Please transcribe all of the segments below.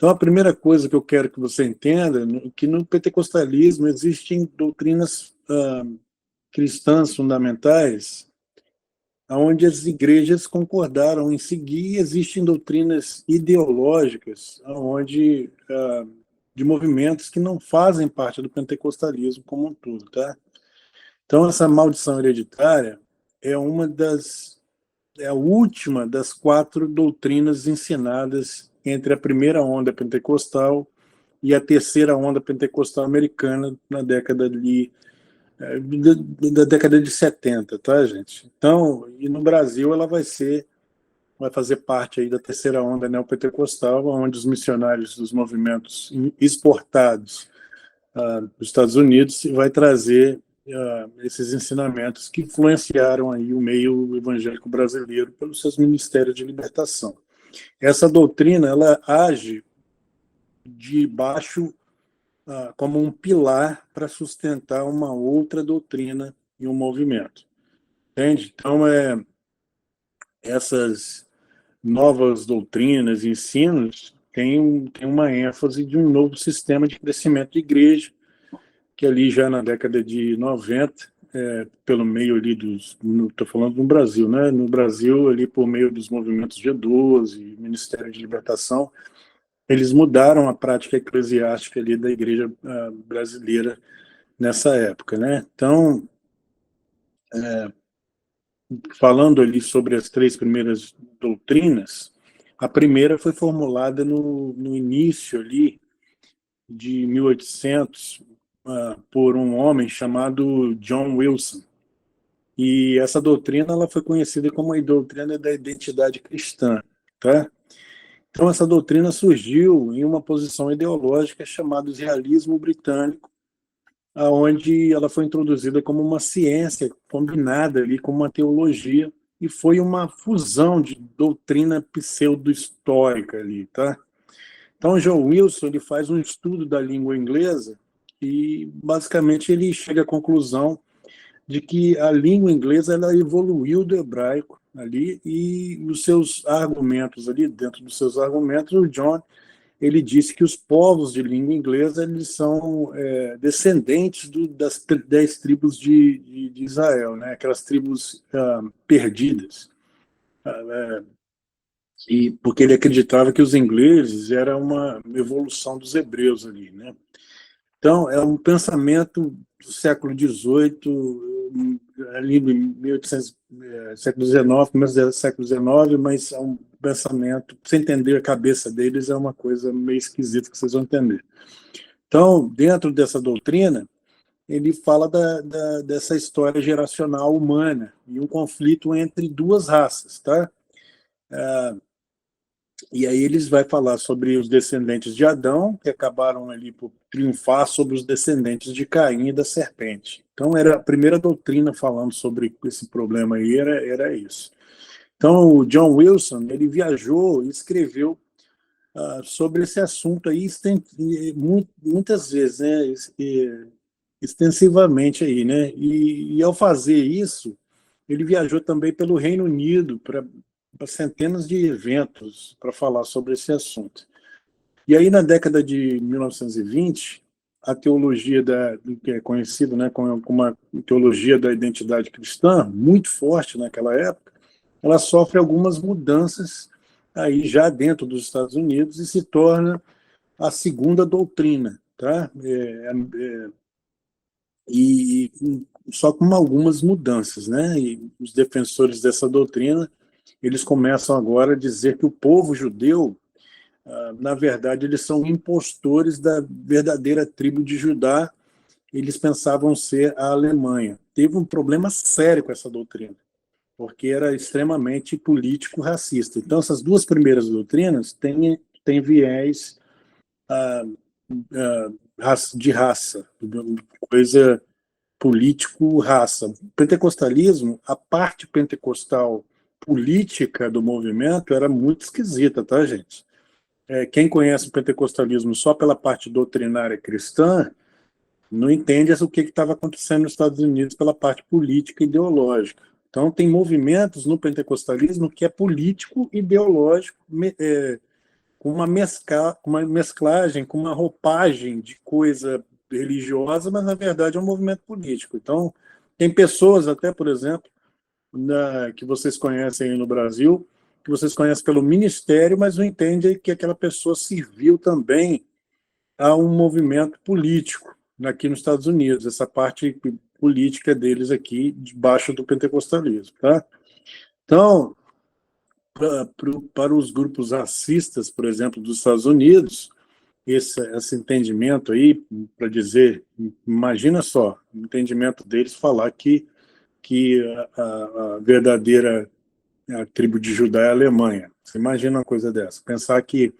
Então, a primeira coisa que eu quero que você entenda é que no pentecostalismo existem doutrinas cristãs fundamentais, onde as igrejas concordaram em seguir, e existem doutrinas ideológicas onde, de movimentos que não fazem parte do pentecostalismo como um todo. Tá? Então, essa maldição hereditária é é a última das 4 doutrinas ensinadas entre a primeira onda pentecostal e a terceira onda pentecostal americana na década da década de 70, tá, gente? Então, e no Brasil ela vai fazer parte aí da terceira onda neopentecostal, onde os missionários dos movimentos exportados dos Estados Unidos vai trazer esses ensinamentos que influenciaram aí o meio evangélico brasileiro pelos seus ministérios de libertação. Essa doutrina, ela age de baixo como um pilar para sustentar uma outra doutrina e um movimento. Entende? Então, essas novas doutrinas e ensinos têm uma ênfase de um novo sistema de crescimento de igreja, que ali já na década de 90, pelo meio ali estou falando do Brasil, né? No Brasil, ali por meio dos movimentos G12, Ministério de Libertação, eles mudaram a prática eclesiástica ali da igreja brasileira nessa época, né? Então, falando ali sobre as 3 primeiras doutrinas, a primeira foi formulada no início ali de 1800 por um homem chamado John Wilson. E essa doutrina ela foi conhecida como a doutrina da identidade cristã, tá? Então essa doutrina surgiu em uma posição ideológica chamada realismo britânico, aonde ela foi introduzida como uma ciência combinada ali com uma teologia e foi uma fusão de doutrina pseudo-histórica ali, tá? Então, John Wilson ele faz um estudo da língua inglesa e, basicamente, ele chega à conclusão de que a língua inglesa ela evoluiu do hebraico ali e os seus argumentos ali, dentro dos seus argumentos, o John ele disse que os povos de língua inglesa eles são descendentes das 10 tribos de Israel, né? Aquelas tribos perdidas. E porque ele acreditava que os ingleses era uma evolução dos hebreus ali, né? Então, é um pensamento do século XVIII, ali em 1800, século XIX, começo do século XIX, mas é um pensamento, para você entender a cabeça deles, é uma coisa meio esquisita que vocês vão entender. Então, dentro dessa doutrina, ele fala dessa história geracional humana e um conflito entre 2 raças, tá? E aí eles vai falar sobre os descendentes de Adão, que acabaram ali por triunfar sobre os descendentes de Caim e da serpente. Então, era a primeira doutrina falando sobre esse problema aí, era isso. Então, o John Wilson, ele viajou e escreveu sobre esse assunto aí muitas vezes, né, extensivamente aí, né, e ao fazer isso, ele viajou também pelo Reino Unido para centenas de eventos para falar sobre esse assunto. E aí, na década de 1920, a teologia que é conhecida, né, como a teologia da identidade cristã, muito forte naquela época, ela sofre algumas mudanças aí já dentro dos Estados Unidos e se torna a segunda doutrina, tá? E só com algumas mudanças, né? E os defensores dessa doutrina eles começam agora a dizer que o povo judeu, na verdade, eles são impostores da verdadeira tribo de Judá, eles pensavam ser a Alemanha. Teve um problema sério com essa doutrina, porque era extremamente político-racista. Então, essas 2 primeiras doutrinas têm viés de raça, coisa político-raça. O pentecostalismo, a parte pentecostal política do movimento era muito esquisita, tá, gente? Quem conhece o pentecostalismo só pela parte doutrinária cristã não entende o que estava acontecendo nos Estados Unidos pela parte política e ideológica. Então, tem movimentos no pentecostalismo que é político, ideológico, com uma mesclagem, com uma roupagem de coisa religiosa, mas na verdade é um movimento político. Então, tem pessoas até, por exemplo, que vocês conhecem aí no Brasil, que vocês conhecem pelo ministério, mas não entendem que aquela pessoa serviu também a um movimento político aqui nos Estados Unidos, essa parte política deles aqui, debaixo do pentecostalismo. Tá? Então, para os grupos racistas, por exemplo, dos Estados Unidos, esse entendimento aí, para dizer, imagina só, o entendimento deles falar que a verdadeira tribo de Judá é a Alemanha. Você imagina uma coisa dessa? Pensar que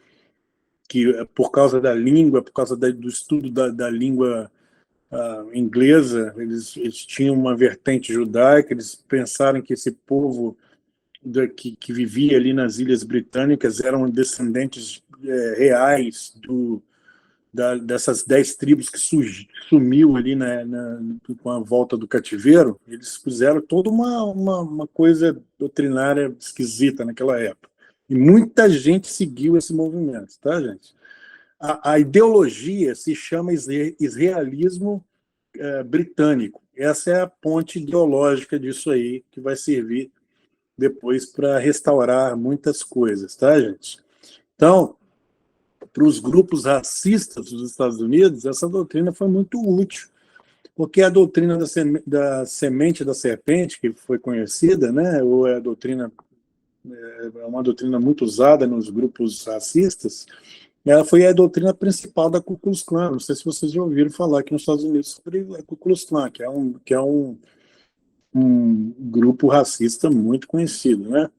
por causa da língua, por causa do estudo da língua inglesa, eles tinham uma vertente judaica, eles pensaram que esse povo que vivia ali nas Ilhas Britânicas eram descendentes reais dessas 10 tribos que sumiu ali com a volta do cativeiro. Eles fizeram toda uma coisa doutrinária esquisita naquela época. E muita gente seguiu esse movimento, tá, gente? A ideologia se chama israelismo britânico. Essa é a ponte ideológica disso aí, que vai servir depois para restaurar muitas coisas, tá, gente? Então, para os grupos racistas dos Estados Unidos, essa doutrina foi muito útil, porque a doutrina da semente da serpente, que foi conhecida, né, ou é uma doutrina muito usada nos grupos racistas, ela foi a doutrina principal da Ku Klux Klan. Não sei se vocês já ouviram falar aqui nos Estados Unidos sobre a Ku Klux Klan, que é um grupo racista muito conhecido, né?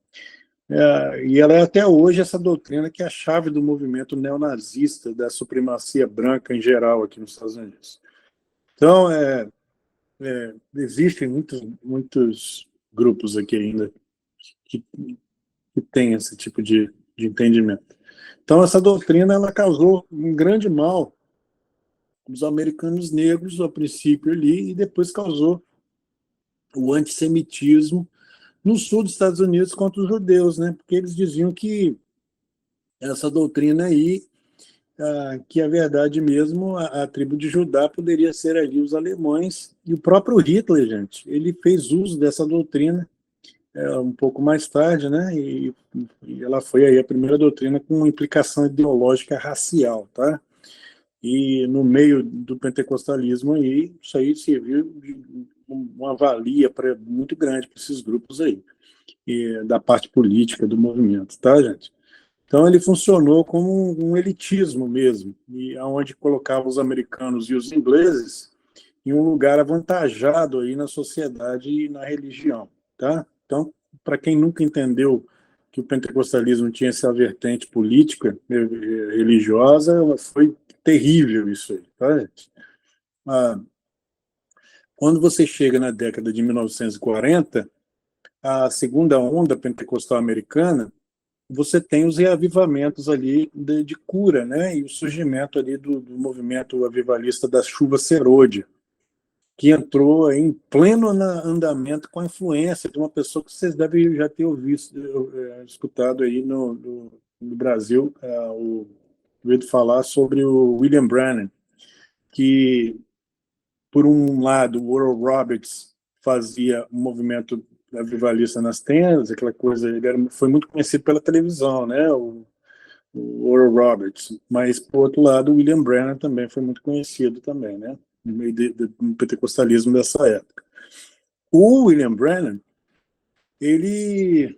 E ela é até hoje essa doutrina que é a chave do movimento neonazista, da supremacia branca em geral aqui nos Estados Unidos. Então, existem muitos grupos aqui ainda que têm esse tipo de entendimento. Então, essa doutrina ela causou um grande mal aos americanos negros, ao princípio ali, e depois causou o antissemitismo no sul dos Estados Unidos contra os judeus, né? Porque eles diziam que essa doutrina aí, que a verdade mesmo, a tribo de Judá poderia ser ali os alemães, e o próprio Hitler, gente, ele fez uso dessa doutrina um pouco mais tarde, né? E ela foi aí a primeira doutrina com implicação ideológica racial, tá? E no meio do pentecostalismo aí, isso aí serviu de uma valia muito grande para esses grupos aí, da parte política do movimento, tá, gente? Então ele funcionou como um elitismo mesmo, e aonde colocava os americanos e os ingleses em um lugar avantajado aí na sociedade e na religião, tá? Então, para quem nunca entendeu que o pentecostalismo tinha essa vertente política, religiosa, foi terrível isso aí, tá, gente? Quando você chega na década de 1940, a segunda onda pentecostal americana, você tem os reavivamentos ali de cura, né? E o surgimento ali do movimento avivalista da chuva serôdia, que entrou em pleno andamento com a influência de uma pessoa que vocês devem já ter escutado aí no Brasil, ouvido falar sobre o William Branham, que, por um lado, o Oral Roberts fazia um movimento avivalista nas tendas, aquela coisa, foi muito conhecido pela televisão, né? O Oral Roberts, mas, por outro lado, o William Branham também foi muito conhecido também, né? No meio do pentecostalismo dessa época. O William Branham, ele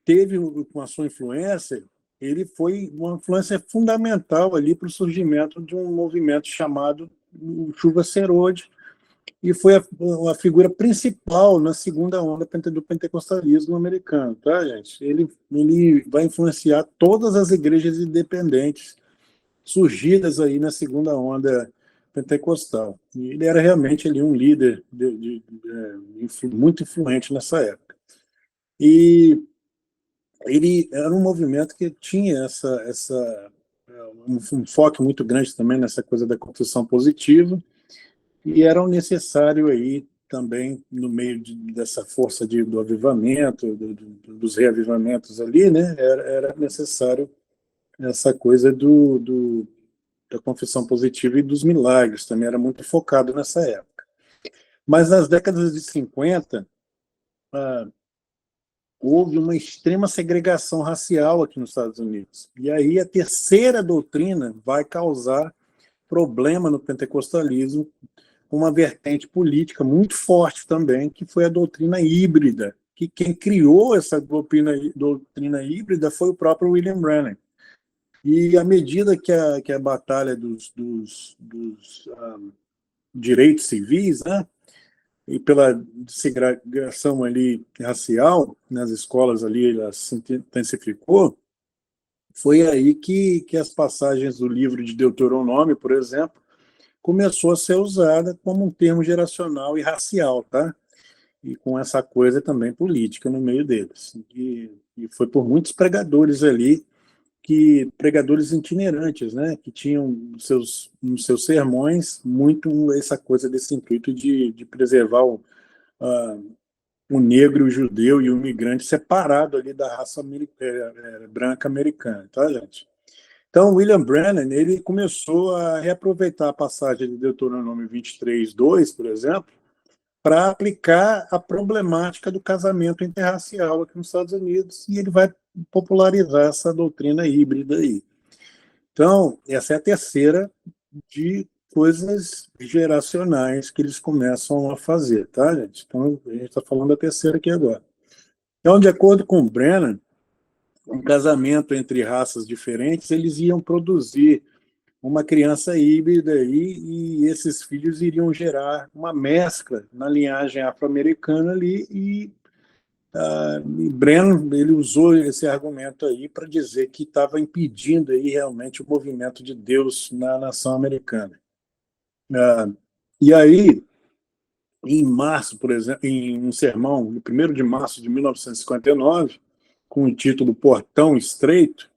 teve, com a sua influência, ele foi uma influência fundamental ali para o surgimento de um movimento chamado Chuva Serôdia, e foi a figura principal na segunda onda do pentecostalismo americano, tá, gente? Ele vai influenciar todas as igrejas independentes surgidas aí na segunda onda pentecostal. E ele era realmente ali um líder muito influente nessa época. E ele era um movimento que tinha um foco muito grande também nessa coisa da construção positiva, e era necessário aí também, no meio dessa força do avivamento, dos reavivamentos ali, né, era necessário essa coisa da confissão positiva e dos milagres, também era muito focado nessa época. Mas nas décadas de 50, houve uma extrema segregação racial aqui nos Estados Unidos. E aí a terceira doutrina vai causar problema no pentecostalismo, uma vertente política muito forte também, que foi a doutrina híbrida, que quem criou essa doutrina híbrida foi o próprio William Branham. E à medida que a batalha dos direitos civis, né, e pela segregação ali racial nas escolas ali, ela se intensificou, foi aí que as passagens do livro de Deuteronômio, por exemplo, começou a ser usada como um termo geracional e racial, tá? E com essa coisa também política no meio deles. E foi por muitos pregadores ali, pregadores itinerantes, né, que tinham nos seus sermões muito essa coisa desse intuito de preservar o negro, o judeu e o imigrante separado ali da raça branca americana, tá, gente? Então, William Branham, ele começou a reaproveitar a passagem de Deuteronômio 23:2, por exemplo, para aplicar a problemática do casamento interracial aqui nos Estados Unidos, e ele vai popularizar essa doutrina híbrida aí. Então, essa é a terceira de coisas geracionais que eles começam a fazer, tá, gente? Então, a gente está falando da terceira aqui agora. Então, de acordo com o Brennan, um casamento entre raças diferentes, eles iam produzir uma criança híbrida aí, e esses filhos iriam gerar uma mescla na linhagem afro-americana ali, e Brennan, ele usou esse argumento aí para dizer que estava impedindo aí realmente o movimento de Deus na nação americana. E aí, em março, por exemplo, em um sermão, no 1º de março de 1959, com o título Portão Estreito,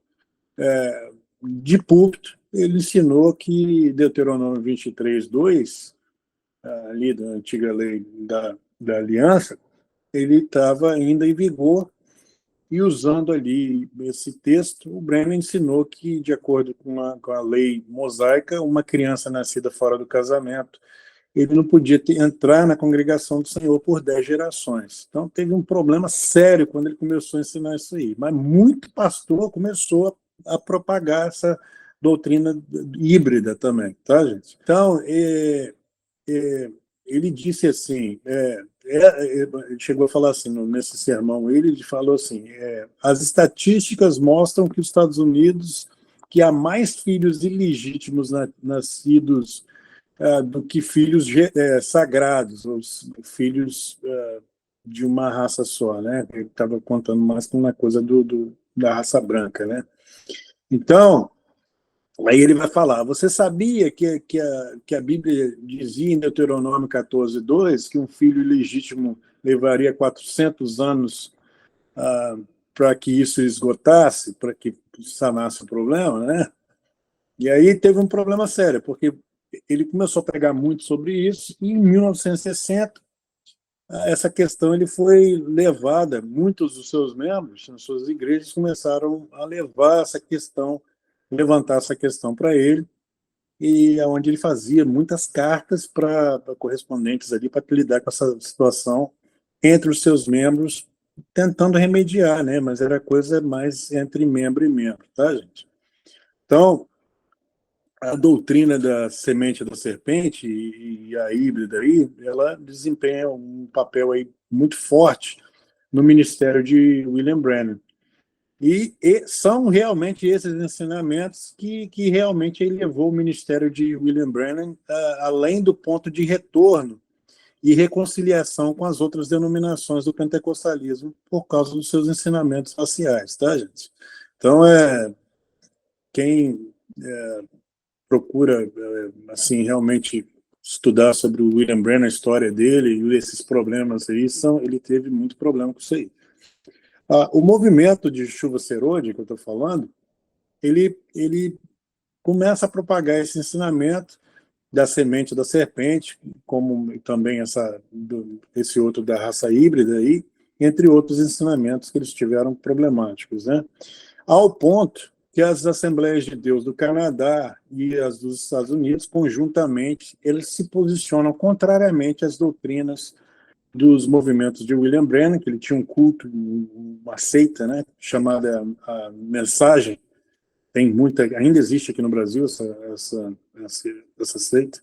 de púlpito, ele ensinou que Deuteronômio 23:2, ali da antiga lei da aliança, ele estava ainda em vigor, e usando ali esse texto, o Brennan ensinou que, de acordo com a lei mosaica, uma criança nascida fora do casamento, ele não podia entrar na congregação do Senhor por 10 gerações. Então, teve um problema sério quando ele começou a ensinar isso aí. Mas muito pastor começou a propagar essa doutrina híbrida também, tá, gente? Então, ele disse assim, ele chegou a falar assim, nesse sermão, ele falou assim, as estatísticas mostram que os Estados Unidos, que há mais filhos ilegítimos nascidos do que filhos sagrados, os filhos de uma raça só, né? Ele estava contando mais com uma coisa da raça branca, né? Então, aí ele vai falar, você sabia que a Bíblia dizia em Deuteronômio 14:2 que um filho ilegítimo levaria 400 anos para que isso esgotasse, para que sanasse o problema, né? E aí teve um problema sério, porque ele começou a pregar muito sobre isso, e em 1960, essa questão ele foi levada, muitos dos seus membros, nas suas igrejas, começaram a levar essa questão, levantar essa questão para ele, e onde ele fazia muitas cartas para correspondentes ali, para lidar com essa situação entre os seus membros, tentando remediar, né? Mas era coisa mais entre membro e membro, tá, gente? Então, a doutrina da semente da serpente e a híbrida aí, ela desempenha um papel aí muito forte no ministério de William Branham. E são realmente esses ensinamentos que realmente elevou o ministério de William Branham além do ponto de retorno e reconciliação com as outras denominações do pentecostalismo por causa dos seus ensinamentos raciais, tá, gente? Então, quem procura, assim, realmente estudar sobre o William Branham, a história dele e esses problemas aí, ele teve muito problema com isso aí. O movimento de chuva serôdia, que eu estou falando, ele começa a propagar esse ensinamento da semente da serpente, como também esse outro da raça híbrida aí, entre outros ensinamentos que eles tiveram problemáticos, né? Ao ponto que as Assembleias de Deus do Canadá e as dos Estados Unidos, conjuntamente, eles se posicionam contrariamente às doutrinas dos movimentos de William Branham, que ele tinha um culto, uma seita, né, chamada a Mensagem. Tem muita, ainda existe aqui no Brasil essa seita.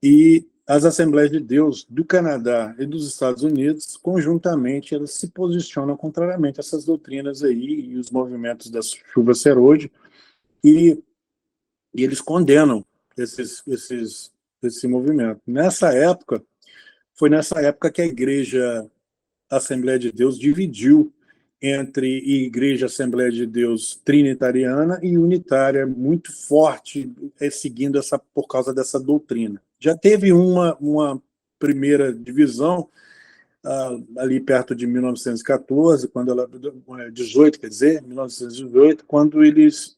E as Assembleias de Deus do Canadá e dos Estados Unidos, conjuntamente, elas se posicionam contrariamente a essas doutrinas aí e os movimentos da chuva serôdia, e eles condenam esse movimento. Foi nessa época que a Igreja Assembleia de Deus dividiu entre Igreja Assembleia de Deus Trinitariana e Unitária, muito forte, seguindo por causa dessa doutrina. Já teve uma primeira divisão, ali perto de 1914, quando 18, quer dizer, 1918, quando eles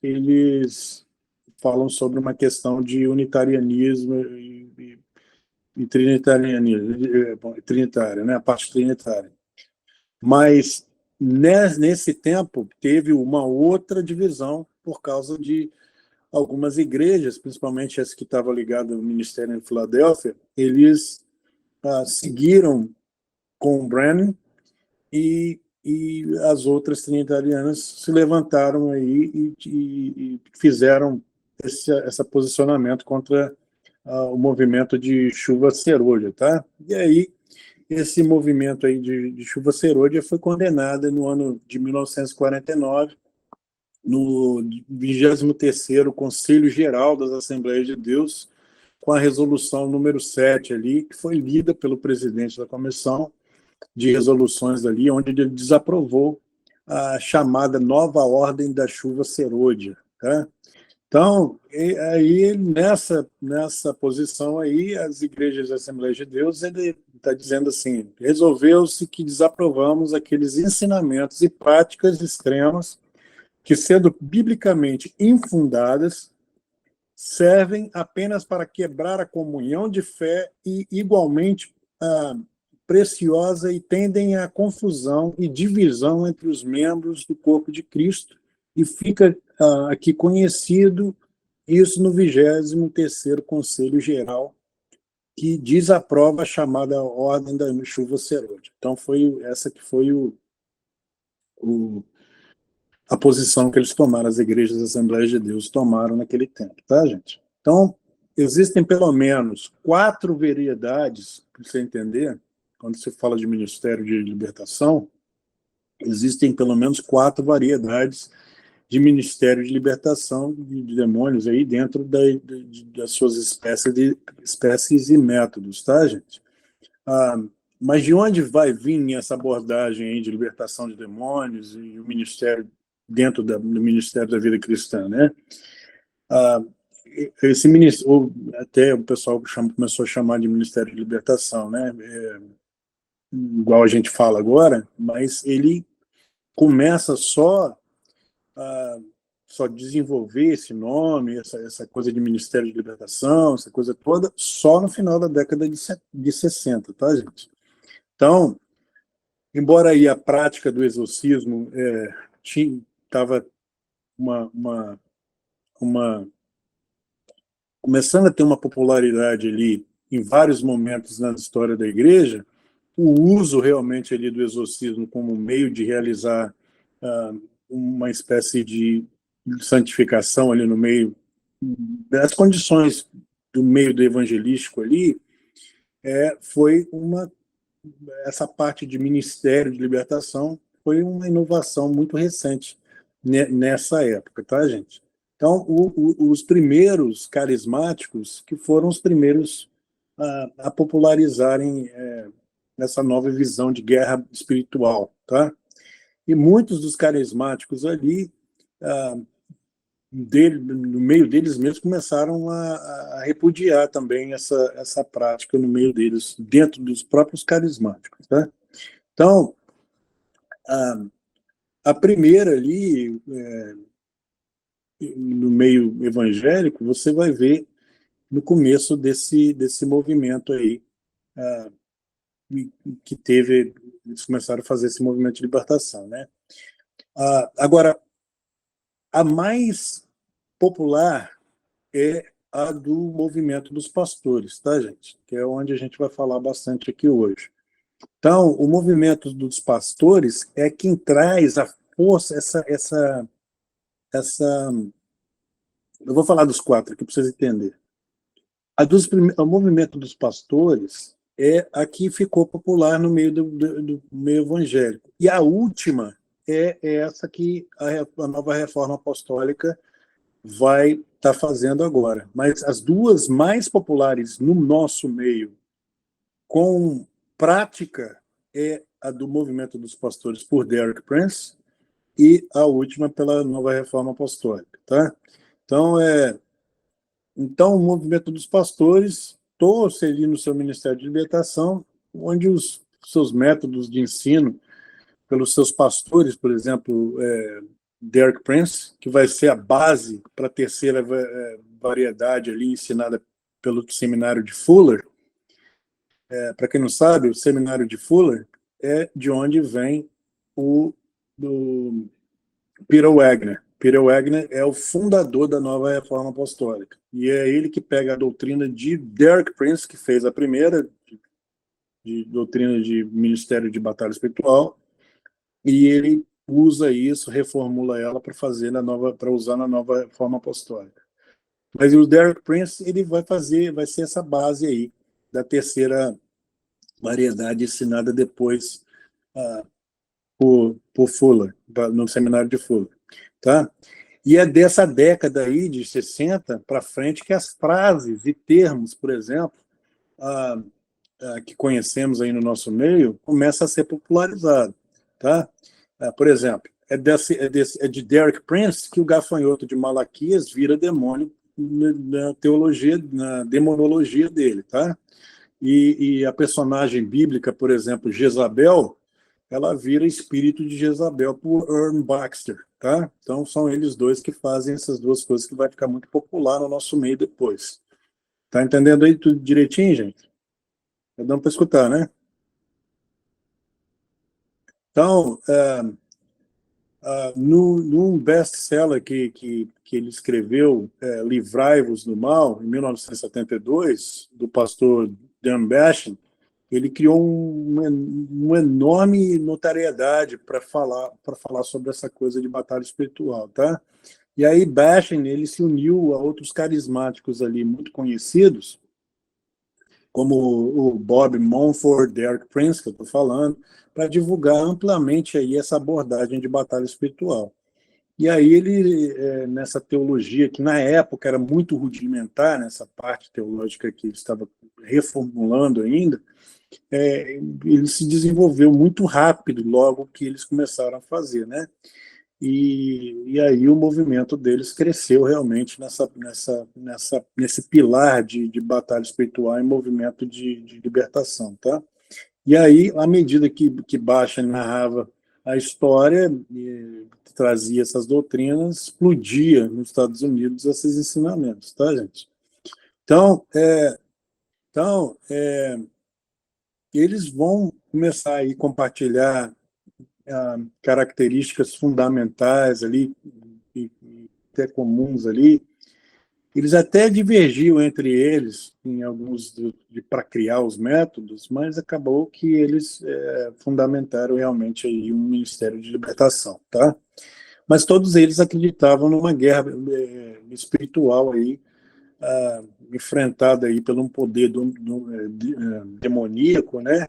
falam sobre uma questão de unitarianismo e trinitário, né, a parte trinitária. Mas nesse tempo teve uma outra divisão por causa de algumas igrejas, principalmente as que estavam ligadas ao ministério em Filadélfia, eles seguiram com o Branham, e as outras trinitarianas se levantaram aí e fizeram esse posicionamento contra o movimento de chuva serôdia, tá? E aí esse movimento aí de chuva serôdia foi condenado no ano de 1949, no 23º Conselho Geral das Assembleias de Deus, com a resolução número 7 ali, que foi lida pelo presidente da comissão de resoluções ali, onde ele desaprovou a chamada nova ordem da chuva serôdia, tá? Então, aí nessa posição aí, as igrejas da Assembleia de Deus, ele está dizendo assim, resolveu-se que desaprovamos aqueles ensinamentos e práticas extremas que, sendo biblicamente infundadas, servem apenas para quebrar a comunhão de fé e, igualmente, preciosa, e tendem à confusão e divisão entre os membros do corpo de Cristo, e fica aqui conhecido isso no 23º Conselho Geral, que desaprova a chamada Ordem da Chuva Serôdia. Então, essa que foi a posição que eles tomaram, as igrejas da Assembleia de Deus tomaram naquele tempo, tá, gente? Então, existem pelo menos 4 variedades, para você entender, quando se fala de ministério de libertação, existem pelo menos 4 variedades de ministério de libertação de demônios aí dentro das suas espécies e métodos, tá, gente? Mas de onde vai vir essa abordagem aí de libertação de demônios e o ministério dentro do Ministério da Vida Cristã, né? Esse ministério, até o pessoal começou a chamar de Ministério de Libertação, né? Igual a gente fala agora, mas ele começa só desenvolver esse nome, essa coisa de Ministério de Libertação, essa coisa toda, só no final da década de 60, tá, gente? Então, embora aí a prática do exorcismo estava começando a ter uma popularidade ali em vários momentos na história da igreja, o uso realmente ali do exorcismo como meio de realizar uma espécie de santificação ali no meio das condições do meio do evangelístico ali, foi essa parte de ministério de libertação foi uma inovação muito recente nessa época, tá, gente? Então, os primeiros carismáticos que foram os primeiros a popularizarem essa nova visão de guerra espiritual, tá? E muitos dos carismáticos ali, no meio deles mesmos, começaram a repudiar também essa prática no meio deles, dentro dos próprios carismáticos, tá? Então, a primeira ali, no meio evangélico, você vai ver no começo desse movimento aí, que eles começaram a fazer esse movimento de libertação, né? Agora, A mais popular é a do movimento dos pastores, tá, gente? Que é onde a gente vai falar bastante aqui hoje. Então, o movimento dos pastores é quem traz a força, essa. Eu vou falar dos quatro aqui para vocês entenderem. O movimento dos pastores é a que ficou popular no meio do meio evangélico. E a última é essa que a nova reforma apostólica vai estar fazendo agora. Mas as duas mais populares no nosso meio, com prática, é a do movimento dos pastores por Derek Prince e a última pela nova reforma apostólica. Tá? Então, o movimento dos pastores torce ali no seu Ministério de Libertação, onde os seus métodos de ensino pelos seus pastores, por exemplo, Derek Prince, que vai ser a base para a terceira variedade ali ensinada pelo seminário de Fuller. Para quem não sabe, o seminário de Fuller é de onde vem o do Peter Wagner. Peter Wagner é o fundador da nova reforma apostólica. E é ele que pega a doutrina de Derek Prince, que fez a primeira de doutrina de ministério de batalha espiritual, e ele usa isso, reformula ela para usar na nova reforma apostólica. Mas o Derek Prince ele vai ser essa base aí da terceira variedade ensinada depois por Fuller, no seminário de Fuller, tá? E é dessa década aí, de 60 para frente, que as frases e termos, por exemplo, que conhecemos aí no nosso meio, começam a ser popularizados, tá? Por exemplo, é de Derek Prince que o gafanhoto de Malaquias vira demônio na teologia, na demonologia dele, tá? E a personagem bíblica, por exemplo, Jezabel, ela vira espírito de Jezabel por Ern Baxter, tá? Então são eles dois que fazem essas duas coisas que vai ficar muito popular no nosso meio depois. Tá entendendo aí tudo direitinho, gente? Tá dando para escutar, né? Então, num best-seller que ele escreveu, Livrai-vos do Mal, em 1972, do pastor Dan Bashin, ele criou uma enorme notariedade para falar sobre essa coisa de batalha espiritual, tá? E aí Bashin, ele se uniu a outros carismáticos ali muito conhecidos, como o Bob Mumford, Derek Prince, que eu estou falando, para divulgar amplamente aí essa abordagem de batalha espiritual. E aí ele, nessa teologia, que na época era muito rudimentar, nessa parte teológica que ele estava reformulando ainda, ele se desenvolveu muito rápido logo que eles começaram a fazer, né? E aí o movimento deles cresceu realmente nesse pilar de batalha espiritual e movimento de libertação, tá? E aí, à medida que Bashan narrava a história, trazia essas doutrinas, explodia nos Estados Unidos esses ensinamentos, tá, gente? Então, eles vão começar a compartilhar características fundamentais ali, e até comuns ali. Eles até divergiam entre eles em alguns para criar os métodos, mas acabou que eles fundamentaram realmente aí um ministério de libertação, tá? Mas todos eles acreditavam numa guerra espiritual aí, enfrentada aí por um poder demoníaco, né?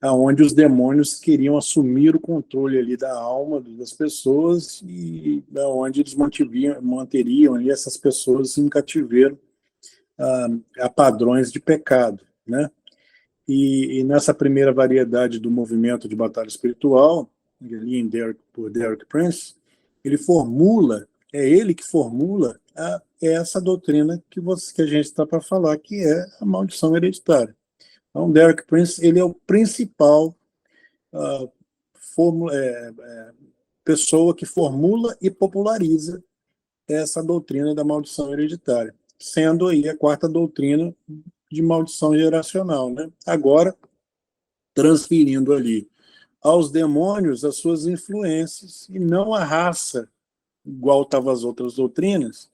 Onde os demônios queriam assumir o controle ali da alma das pessoas e onde eles manteriam ali essas pessoas em cativeiro a padrões de pecado, né? E nessa primeira variedade do movimento de batalha espiritual, ali por Derek Prince, é ele que formula essa doutrina que a gente está para falar, que é a maldição hereditária. Então, Derek Prince, ele é o principal pessoa que formula e populariza essa doutrina da maldição hereditária, sendo aí a quarta doutrina de maldição geracional, né? Agora, transferindo ali aos demônios as suas influências e não a raça igual estavam as outras doutrinas,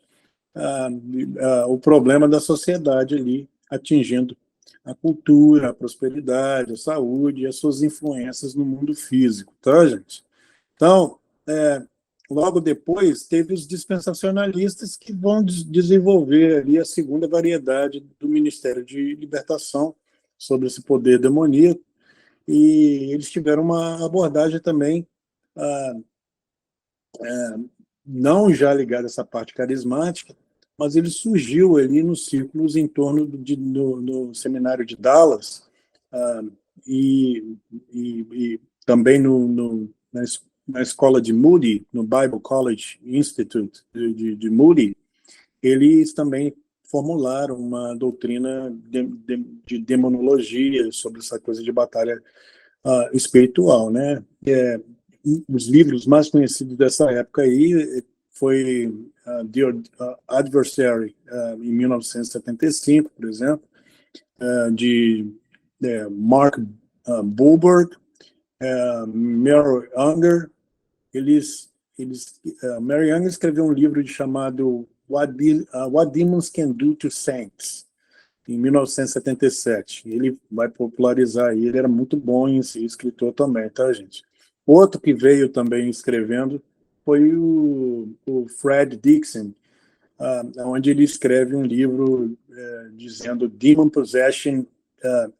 o problema da sociedade ali, atingindo a cultura, a prosperidade, a saúde e as suas influências no mundo físico, tá, gente? Então, logo depois, teve os dispensacionalistas que vão desenvolver ali a segunda variedade do Ministério de Libertação sobre esse poder demoníaco, e eles tiveram uma abordagem também não já ligada a essa parte carismática, mas ele surgiu ali nos círculos em torno no seminário de Dallas, e, e também na escola de Moody, no Bible College Institute de Moody, eles também formularam uma doutrina de demonologia sobre essa coisa de batalha espiritual, né? Os livros mais conhecidos dessa época aí foi The Adversary, em 1975, por exemplo, de Mark Bulberg, Mary Unger. Mary Unger escreveu um livro chamado What Demons Can Do to Saints, em 1977. Ele vai popularizar, ele era muito bom em ser escritor também, tá, gente? Outro que veio também escrevendo foi o Fred Dixon, onde ele escreve um livro dizendo Demon Possession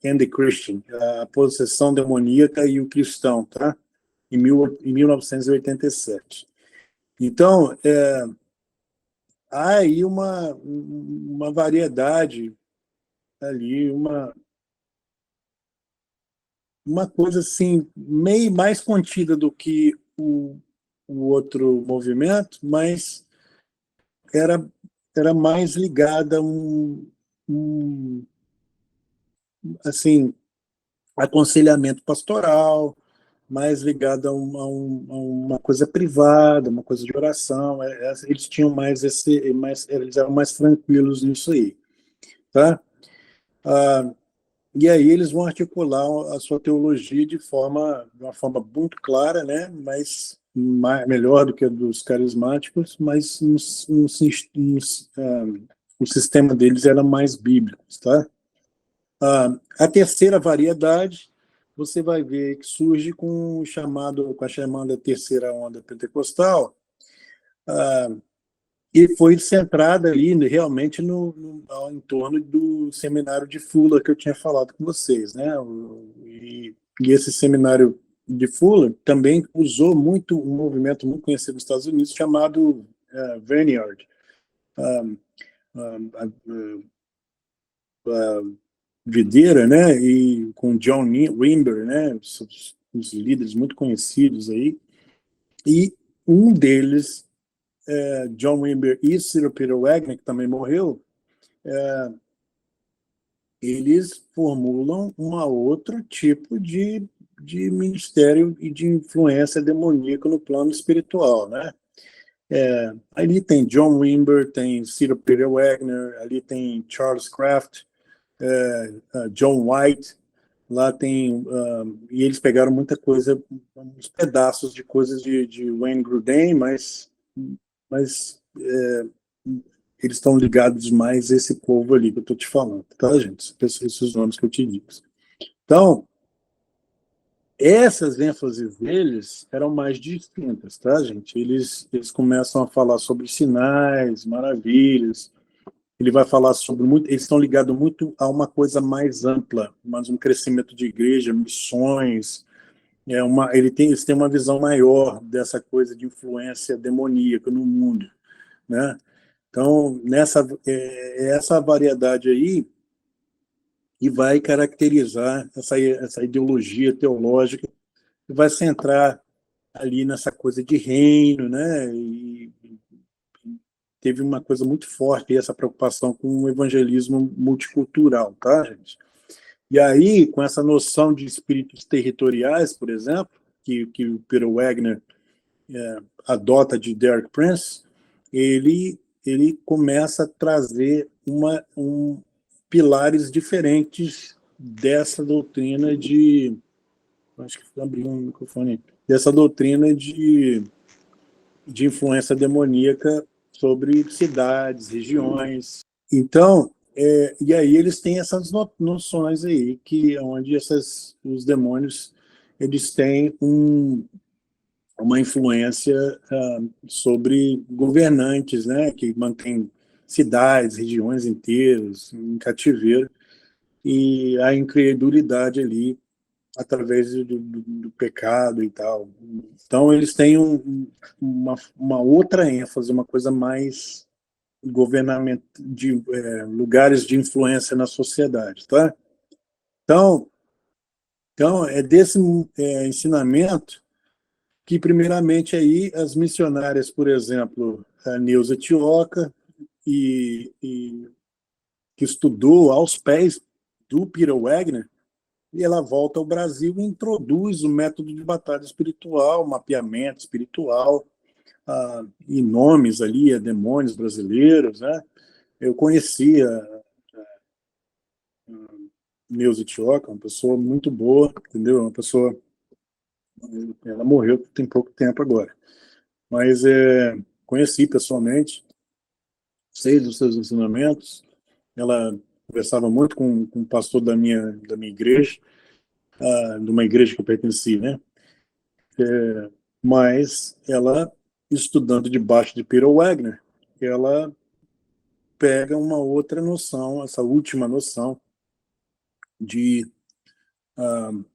and the Christian, a possessão demoníaca e o cristão, tá? Em 1987. Então, há aí uma variedade ali, uma coisa assim, meio mais contida do que o outro movimento, mas era mais ligada a assim, aconselhamento pastoral, mais ligada a uma coisa privada, uma coisa de oração. Eles tinham mais eles eram mais tranquilos nisso aí, tá? E aí eles vão articular a sua teologia de uma forma muito clara, né? Mas melhor do que a dos carismáticos, mas o sistema deles era mais bíblico, tá? A terceira variedade, você vai ver que surge com a chamada terceira onda pentecostal, e foi centrada ali realmente em torno do seminário de Fuller que eu tinha falado com vocês, né? E esse seminário de Fuller também usou muito um movimento muito conhecido nos Estados Unidos chamado Vineyard, videira, né? E com John Wimber, né? Os líderes muito conhecidos aí, e um deles, John Wimber e Cyril Peter Wagner, que também morreu, eles formulam um outro tipo de ministério e de influência demoníaca no plano espiritual, né? Ali tem John Wimber, tem Cyril Peter Wagner, ali tem Charles Kraft, John White, lá tem, e eles pegaram muita coisa, uns pedaços de coisas de Wayne Grudem, mas eles estão ligados mais a esse povo ali que eu estou te falando, tá, gente? Esses nomes que eu te disse. Então, essas ênfases deles eram mais distintas, tá, gente? Eles começam a falar sobre sinais, maravilhas. Ele vai falar sobre eles estão ligados muito a uma coisa mais ampla, mas um crescimento de igreja, missões. Eles têm uma visão maior dessa coisa de influência demoníaca no mundo, né? Então, essa variedade aí e vai caracterizar essa ideologia teológica que vai centrar ali nessa coisa de reino, né? E teve uma coisa muito forte, essa preocupação com o evangelismo multicultural, tá, gente? E aí, com essa noção de espíritos territoriais, por exemplo, que o Peter Wagner adota de Derek Prince, ele começa a trazer pilares diferentes dessa doutrina de... Acho que abri um microfone. Dessa doutrina de influência demoníaca sobre cidades, regiões. Então, e aí eles têm essas noções aí, que onde os demônios eles têm uma influência sobre governantes, né, que mantêm cidades, regiões inteiras em cativeiro, e a incredulidade ali através do pecado e tal. Então eles têm uma outra ênfase, uma coisa mais governamento de lugares de influência na sociedade, tá? Então, então é desse ensinamento que primeiramente aí as missionárias, por exemplo, a Neuza Tioca, e que estudou aos pés do Peter Wagner, e ela volta ao Brasil e introduz o método de batalha espiritual, mapeamento espiritual, e nomes ali, demônios brasileiros, né? Eu conhecia Neuza Tioca, uma pessoa muito boa, entendeu? Uma pessoa, ela morreu tem pouco tempo agora, mas conheci pessoalmente, sei dos seus ensinamentos. Ela conversava muito com o pastor da minha igreja, de uma igreja que eu pertenci, né? Mas ela, estudando debaixo de Peter Wagner, ela pega uma outra noção, essa última noção de, uh,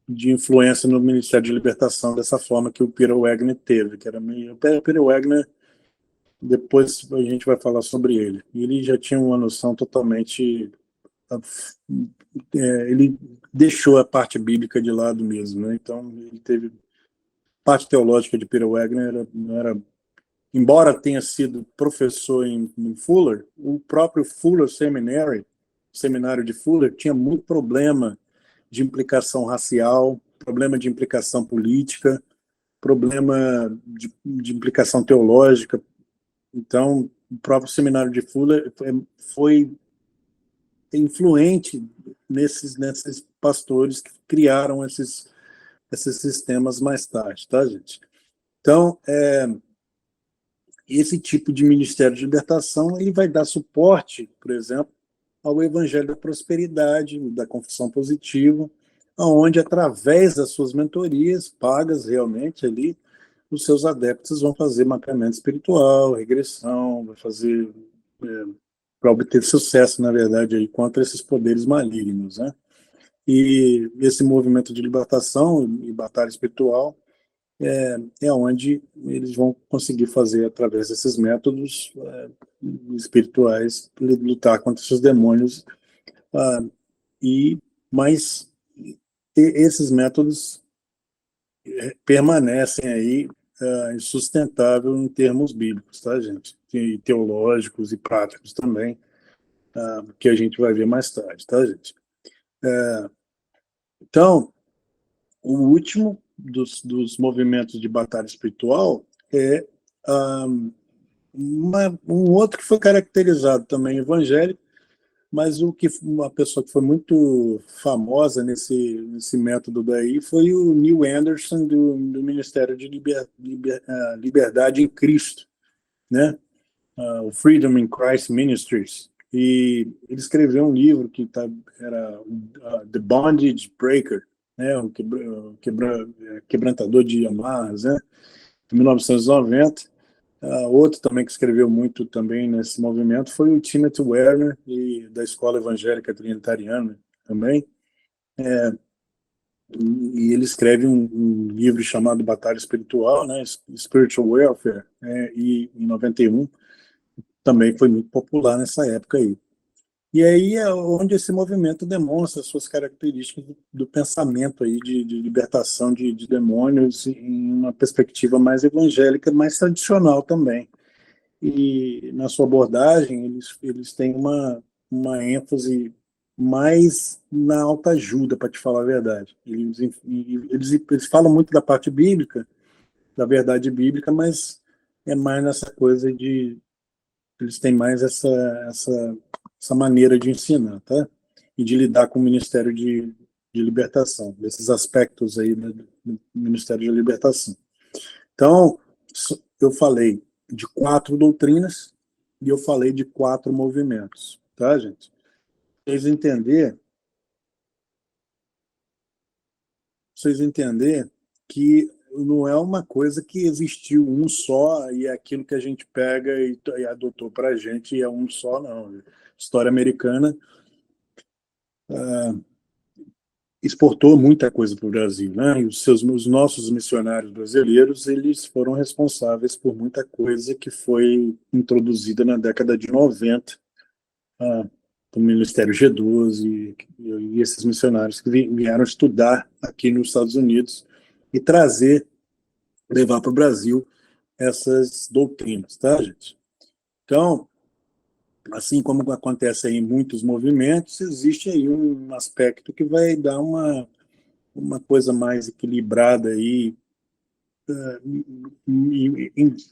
de influência no Ministério de Libertação, dessa forma que o Peter Wagner teve, que era meio... O Peter Wagner, depois a gente vai falar sobre ele. Ele já tinha uma noção totalmente... ele deixou a parte bíblica de lado mesmo, né? Então, ele teve... parte teológica de Peter Wagner não era... Embora tenha sido professor em Fuller, o próprio Fuller Seminary, o seminário de Fuller, tinha muito problema de implicação racial, problema de implicação política, problema de implicação teológica. Então, o próprio seminário de Fuller foi influente nesses pastores que criaram esses sistemas mais tarde, tá, gente? Então, esse tipo de ministério de libertação ele vai dar suporte, por exemplo, ao Evangelho da Prosperidade, da Confissão Positiva, onde, através das suas mentorias, pagas realmente ali, os seus adeptos vão fazer mapeamento espiritual, regressão, vai fazer para obter sucesso, na verdade, aí, contra esses poderes malignos, né? E esse movimento de libertação e batalha espiritual onde eles vão conseguir fazer, através desses métodos espirituais, lutar contra esses demônios. E mas esses métodos permanecem aí insustentável em termos bíblicos, tá, gente? E teológicos e práticos também, que a gente vai ver mais tarde, tá, gente? Então, o último dos movimentos de batalha espiritual é um outro que foi caracterizado também evangélico, mas uma pessoa que foi muito famosa nesse método daí foi o Neil Anderson, do Ministério de Liberdade em Cristo, né? O Freedom in Christ Ministries. E ele escreveu um livro que era The Bondage Breaker, né? Quebrantador de amarras, né? Em 1990. Outro também que escreveu muito também nesse movimento foi o Timothy Werner, da Escola Evangélica Trinitariana também. E ele escreve um livro chamado Batalha Espiritual, né, Spiritual Warfare, e em 91 também foi muito popular nessa época aí. E aí é onde esse movimento demonstra suas características do pensamento aí de libertação de demônios em uma perspectiva mais evangélica, mais tradicional também. E na sua abordagem eles têm uma ênfase mais na autoajuda, para te falar a verdade. Eles falam muito da parte bíblica, da verdade bíblica, mas é mais nessa coisa de... Eles têm mais essa maneira de ensinar, tá? E de lidar com o Ministério de Libertação, desses aspectos aí do Ministério de Libertação. Então, eu falei de 4 doutrinas e eu falei de 4 movimentos, tá, gente? Vocês entender que não é uma coisa que existiu um só e é aquilo que a gente pega e adotou para a gente e é um só, não. História americana exportou muita coisa para o Brasil, né? E os nossos missionários brasileiros, eles foram responsáveis por muita coisa que foi introduzida na década de 90, ah, o Ministério G12 e esses missionários que vieram estudar aqui nos Estados Unidos e levar para o Brasil essas doutrinas, tá, gente? Então, assim como acontece aí em muitos movimentos, existe aí um aspecto que vai dar uma coisa mais equilibrada aí.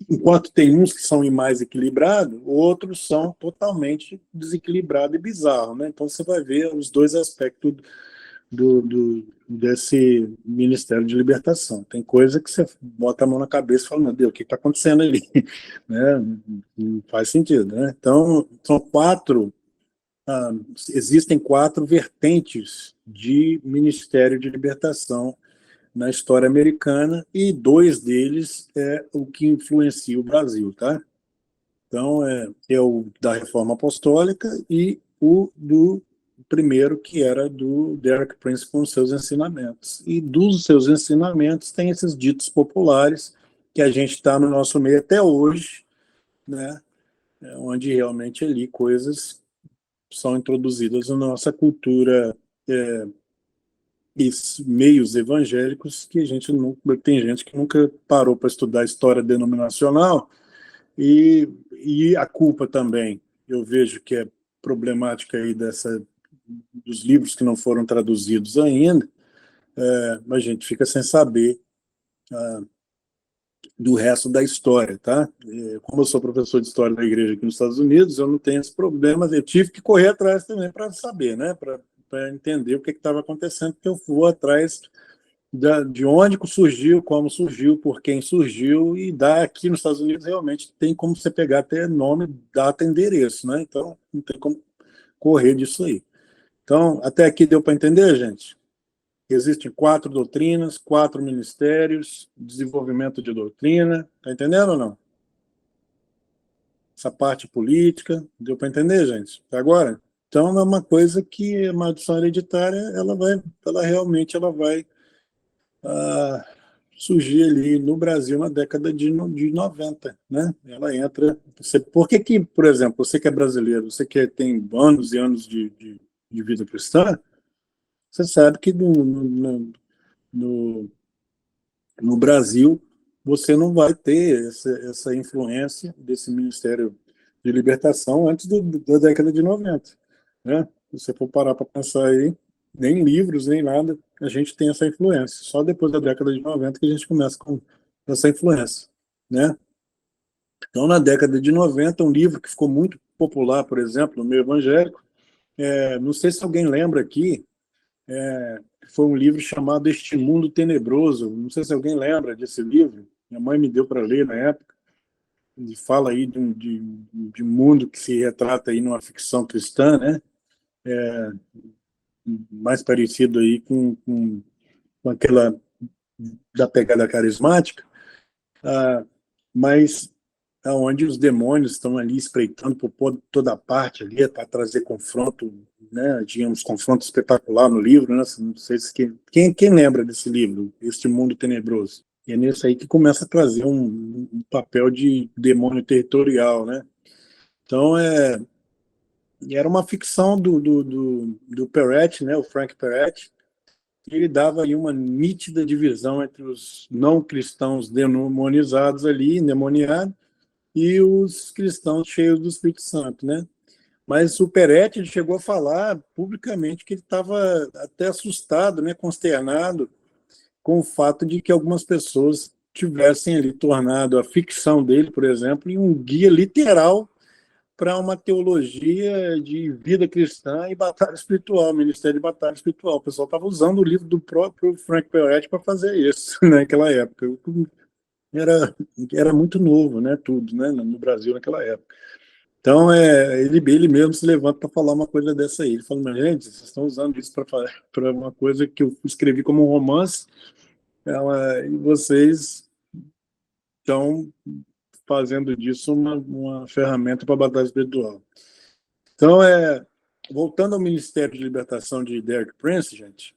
Enquanto tem uns que são mais equilibrados, outros são totalmente desequilibrados e bizarros, né? Então você vai ver os dois aspectos desse Ministério de Libertação. Tem coisa que você bota a mão na cabeça e fala, meu Deus, o que está acontecendo ali? Né? Não faz sentido, né? Então, são 4, existem 4 vertentes de Ministério de Libertação na história americana e 2 deles é o que influencia o Brasil, tá? Então, é o da Reforma Apostólica e o do primeiro, que era do Derek Prince com os seus ensinamentos. E dos seus ensinamentos tem esses ditos populares que a gente está no nosso meio até hoje, né? Onde realmente ali coisas são introduzidas na nossa cultura e meios evangélicos que a gente não tem gente que nunca parou para estudar história denominacional e a culpa também eu vejo que é problemática aí dos livros que não foram traduzidos ainda, a gente fica sem saber do resto da história, tá? Como eu sou professor de história da igreja aqui nos Estados Unidos, eu não tenho esse problema, eu tive que correr atrás também para saber, né? Para entender o que estava acontecendo, porque eu vou atrás de onde surgiu, como surgiu, por quem surgiu, e aqui nos Estados Unidos realmente tem como você pegar até nome, data, endereço, né? Então não tem como correr disso aí. Então, até aqui deu para entender, gente? Existem 4 doutrinas, 4 ministérios, desenvolvimento de doutrina, tá entendendo ou não? Essa parte política, deu para entender, gente? Até agora? Então, é uma coisa que a maldição hereditária, ela vai ah, surgir ali no Brasil na década de 90, né? Ela entra... por que, por exemplo, você que é brasileiro, você que tem anos e anos de vida cristã, você sabe que no, no Brasil você não vai ter essa influência desse Ministério de Libertação antes da década de 90, né? Se você for parar para pensar aí, nem livros, nem nada, a gente tem essa influência. Só depois da década de 90 que a gente começa com essa influência, né? Então, na década de 90, um livro que ficou muito popular, por exemplo, no meio evangélico, não sei se alguém lembra aqui, foi um livro chamado Este Mundo Tenebroso. Não sei se alguém lembra desse livro. Minha mãe me deu para ler na época. Ele fala aí de um mundo que se retrata aí numa ficção cristã, né? Mais parecido aí com aquela da pegada carismática, mas onde os demônios estão ali espreitando por toda parte ali para trazer confronto, né? Tinha uns confrontos espetaculares no livro, né? Não sei se quem lembra desse livro, Este Mundo Tenebroso. E é nisso aí que começa a trazer um papel de demônio territorial, né? Então era uma ficção do Peretti, né? O Frank Peretti. Ele dava aí uma nítida divisão entre os não cristãos demonizados ali, endemoniados, e os cristãos cheios do Espírito Santo, né? Mas o Peretti chegou a falar publicamente que ele estava até assustado, né, consternado com o fato de que algumas pessoas tivessem ali tornado a ficção dele, por exemplo, em um guia literal para uma teologia de vida cristã e batalha espiritual, ministério de batalha espiritual. O pessoal estava usando o livro do próprio Frank Peretti para fazer isso naquela época. era muito novo, né, tudo, né, no Brasil naquela época. Então, ele mesmo se levanta para falar uma coisa dessa aí. Ele fala, mas, gente, vocês estão usando isso para uma coisa que eu escrevi como um romance, e vocês estão fazendo disso uma ferramenta para a batalha espiritual. Então, voltando ao Ministério de Libertação de Derek Prince, gente,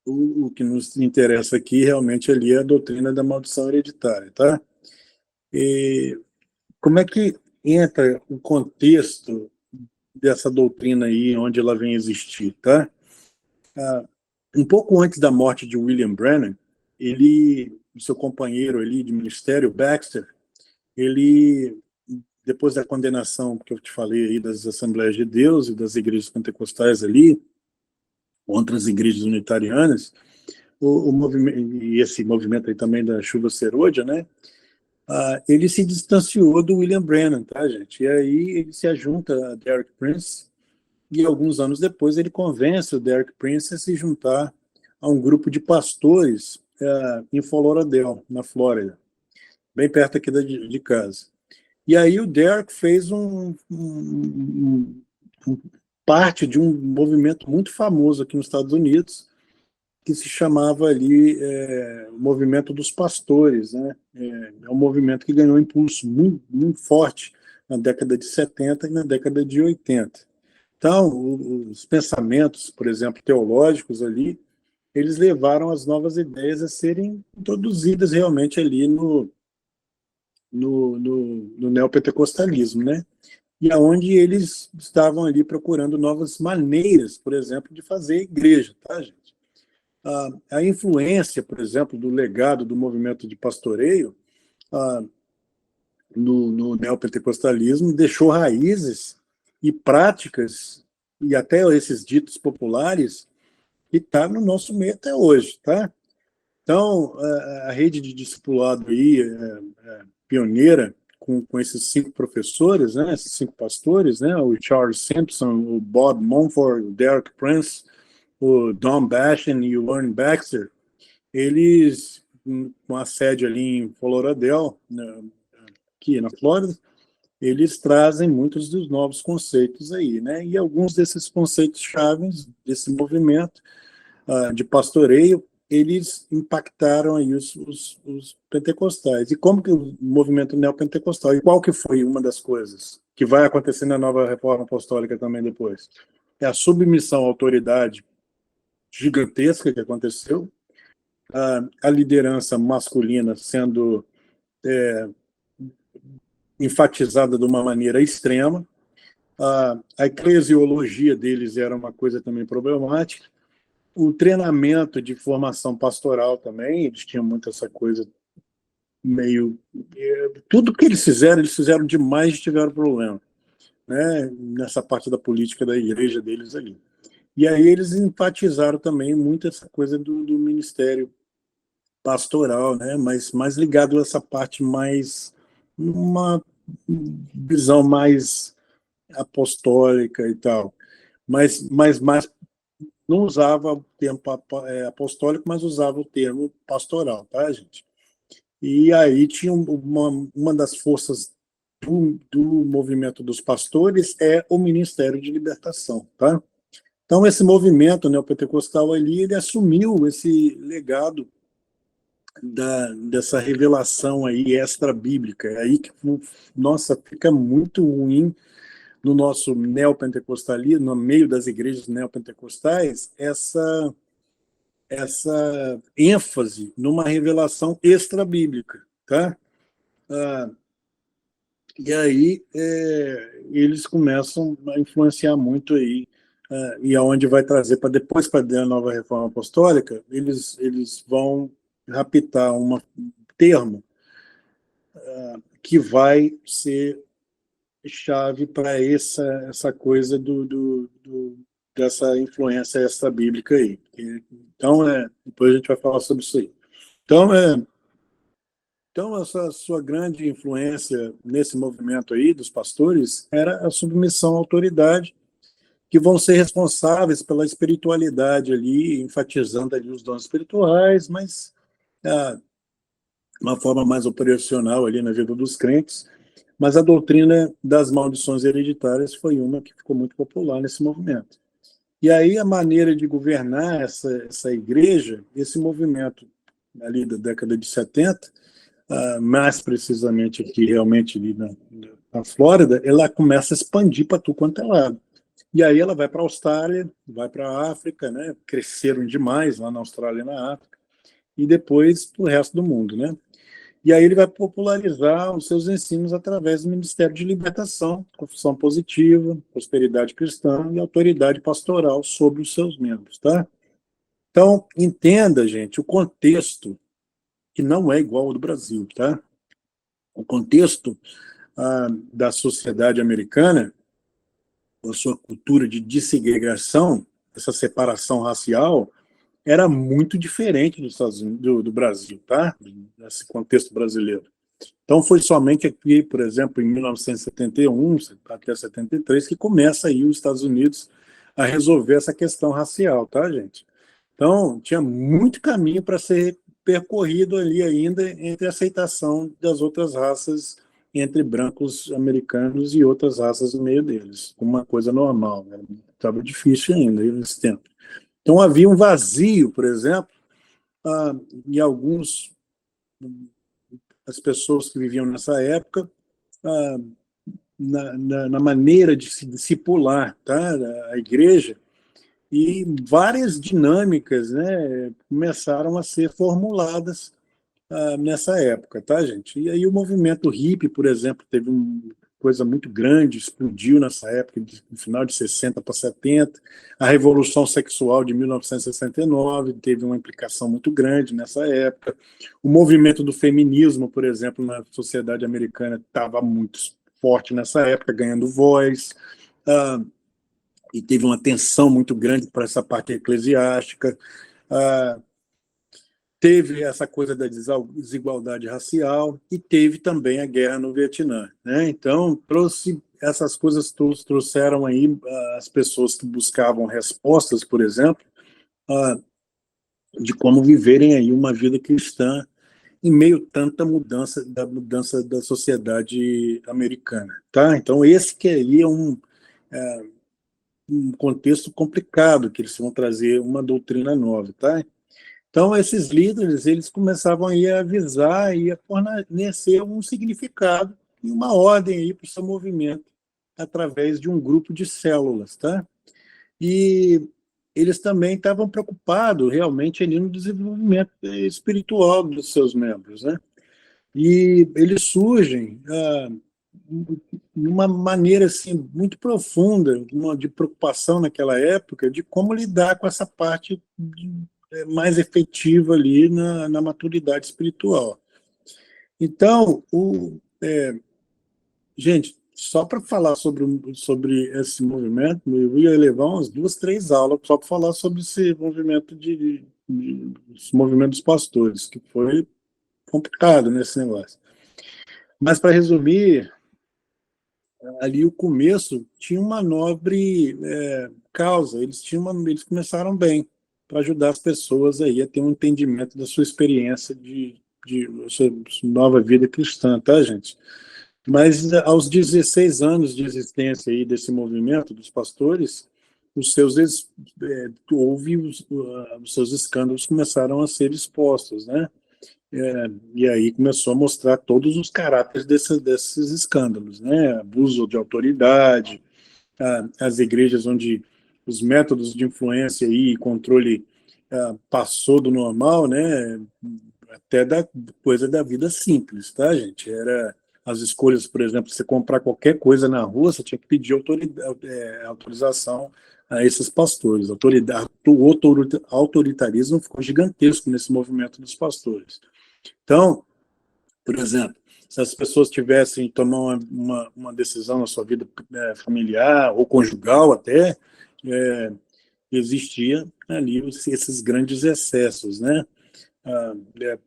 o que nos interessa aqui realmente ali é a doutrina da maldição hereditária, tá? E como é que entra o contexto dessa doutrina aí, onde ela vem existir, tá? Um pouco antes da morte de William Branham, o seu companheiro ali de ministério, Baxter, ele, depois da condenação que eu te falei aí das Assembleias de Deus e das igrejas pentecostais ali, contra as igrejas unitarianas, o movimento, e esse movimento aí também da chuva serôdia, né? Ele se distanciou do William Branham, tá, gente? E aí ele se ajunta a Derek Prince, e alguns anos depois ele convence o Derek Prince a se juntar a um grupo de pastores em Fort Lauderdale, na Flórida, bem perto aqui de casa. E aí o Derek fez parte de um movimento muito famoso aqui nos Estados Unidos, que se chamava ali o Movimento dos Pastores, né? Um movimento que ganhou um impulso muito, muito forte na década de 70 e na década de 80. Então, os pensamentos, por exemplo, teológicos ali, eles levaram as novas ideias a serem introduzidas realmente ali no neopentecostalismo, né? E aonde eles estavam ali procurando novas maneiras, por exemplo, de fazer igreja, tá, gente? A influência, por exemplo, do legado do movimento de pastoreio no neopentecostalismo deixou raízes e práticas, e até esses ditos populares, que está no nosso meio até hoje, tá? Então, a rede de discipulado aí, pioneira, com esses 5 professores, né, esses 5 pastores, né, o Charles Simpson, o Bob Mumford, o Derek Prince, o Don Bashan e o Warren Baxter, eles, com a sede ali em Fort Lauderdale, né, aqui na Flórida, eles trazem muitos dos novos conceitos aí, né? E alguns desses conceitos chaves desse movimento de pastoreio, eles impactaram aí os pentecostais. E como que o movimento neopentecostal, e qual que foi uma das coisas que vai acontecer na nova reforma apostólica também depois? É a submissão à autoridade gigantesca que aconteceu, a liderança masculina sendo enfatizada de uma maneira extrema, a eclesiologia deles era uma coisa também problemática, o treinamento de formação pastoral também, eles tinham muito essa coisa meio... Tudo que eles fizeram demais e tiveram problema, né, nessa parte da política da igreja deles ali. E aí eles enfatizaram também muito essa coisa do ministério pastoral, né, mas mais ligado a essa parte mais... uma visão mais apostólica e tal, mas mais não usava o termo apostólico, mas usava o termo pastoral, tá, gente? E aí tinha uma das forças do movimento dos pastores é o Ministério de Libertação, tá? Então esse movimento neopentecostal ali, ele assumiu esse legado dessa revelação aí extra-bíblica, é aí que, nossa, fica muito ruim no nosso neopentecostalismo, no meio das igrejas neopentecostais, essa ênfase numa revelação extra-bíblica, tá? E aí eles começam a influenciar muito aí, e aonde vai trazer para depois, para a nova reforma apostólica, eles vão raptar um termo que vai ser chave para essa coisa dessa influência extra bíblica aí. Então, depois a gente vai falar sobre isso aí. Então, essa sua grande influência nesse movimento aí dos pastores era a submissão à autoridade, que vão ser responsáveis pela espiritualidade ali, enfatizando ali os dons espirituais, mas uma forma mais operacional ali na vida dos crentes, mas a doutrina das maldições hereditárias foi uma que ficou muito popular nesse movimento. E aí a maneira de governar essa igreja, esse movimento ali da década de 70, mais precisamente aqui realmente ali na Flórida, ela começa a expandir para tudo quanto é lado. E aí ela vai para a Austrália, vai para a África, né? Cresceram demais lá na Austrália e na África, e depois para o resto do mundo, né? E aí ele vai popularizar os seus ensinos através do Ministério de Libertação, confissão positiva, prosperidade cristã e autoridade pastoral sobre os seus membros, tá? Então, entenda, gente, o contexto que não é igual ao do Brasil, tá? O contexto da sociedade americana, a sua cultura de dessegregação, essa separação racial, era muito diferente dos Estados Unidos, do Brasil, tá? Nesse contexto brasileiro. Então, foi somente aqui, por exemplo, em 1971 até 73, que começa aí os Estados Unidos a resolver essa questão racial, tá, gente? Então, tinha muito caminho para ser percorrido ali ainda entre a aceitação das outras raças, entre brancos americanos e outras raças no meio deles, uma coisa normal, né? Estava difícil ainda nesse tempo. Então, havia um vazio, por exemplo, em alguns as pessoas que viviam nessa época, na maneira de se discipular, tá? A igreja, e várias dinâmicas, né, começaram a ser formuladas nessa época, tá, gente? E aí o movimento hippie, por exemplo, teve uma coisa muito grande, explodiu nessa época, no final de 60 para 70. A Revolução Sexual de 1969 teve uma implicação muito grande nessa época. O movimento do feminismo, por exemplo, na sociedade americana estava muito forte nessa época, ganhando voz. E teve uma tensão muito grande para essa parte eclesiástica. Teve essa coisa da desigualdade racial e teve também a guerra no Vietnã, né? Então, essas coisas trouxeram aí as pessoas que buscavam respostas, por exemplo, de como viverem aí uma vida cristã em meio a tanta mudança da sociedade americana, tá? Então, esse que aí é um contexto complicado, que eles vão trazer uma doutrina nova, tá? Então, esses líderes, eles começavam aí a avisar e a fornecer um significado e uma ordem aí para o seu movimento através de um grupo de células, tá? E eles também estavam preocupados realmente ali no desenvolvimento espiritual dos seus membros, né? E eles surgem de uma maneira assim muito profunda, de preocupação naquela época de como lidar com essa parte mais efetiva ali na maturidade espiritual. Então, gente, só para falar sobre esse movimento, eu ia levar umas 2, 3 aulas só para falar sobre esse movimento esse movimento dos pastores, que foi complicado nesse negócio. Mas, para resumir, ali o começo tinha uma nobre causa, eles começaram bem para ajudar as pessoas aí a ter um entendimento da sua experiência de sua nova vida cristã, tá, gente? Mas aos 16 anos de existência aí desse movimento dos pastores, os seus escândalos começaram a ser expostos, né? E aí começou a mostrar todos os caráteres desses escândalos, né? Abuso de autoridade, as igrejas onde os métodos de influência e controle passou do normal, né? Até da coisa da vida simples, tá, gente? Era as escolhas, por exemplo, você comprar qualquer coisa na rua, você tinha que pedir autorização a esses pastores. O autoritarismo ficou gigantesco nesse movimento dos pastores. Então, por exemplo, se as pessoas tivessem que tomar uma decisão na sua vida familiar ou conjugal até, existia ali esses grandes excessos, né?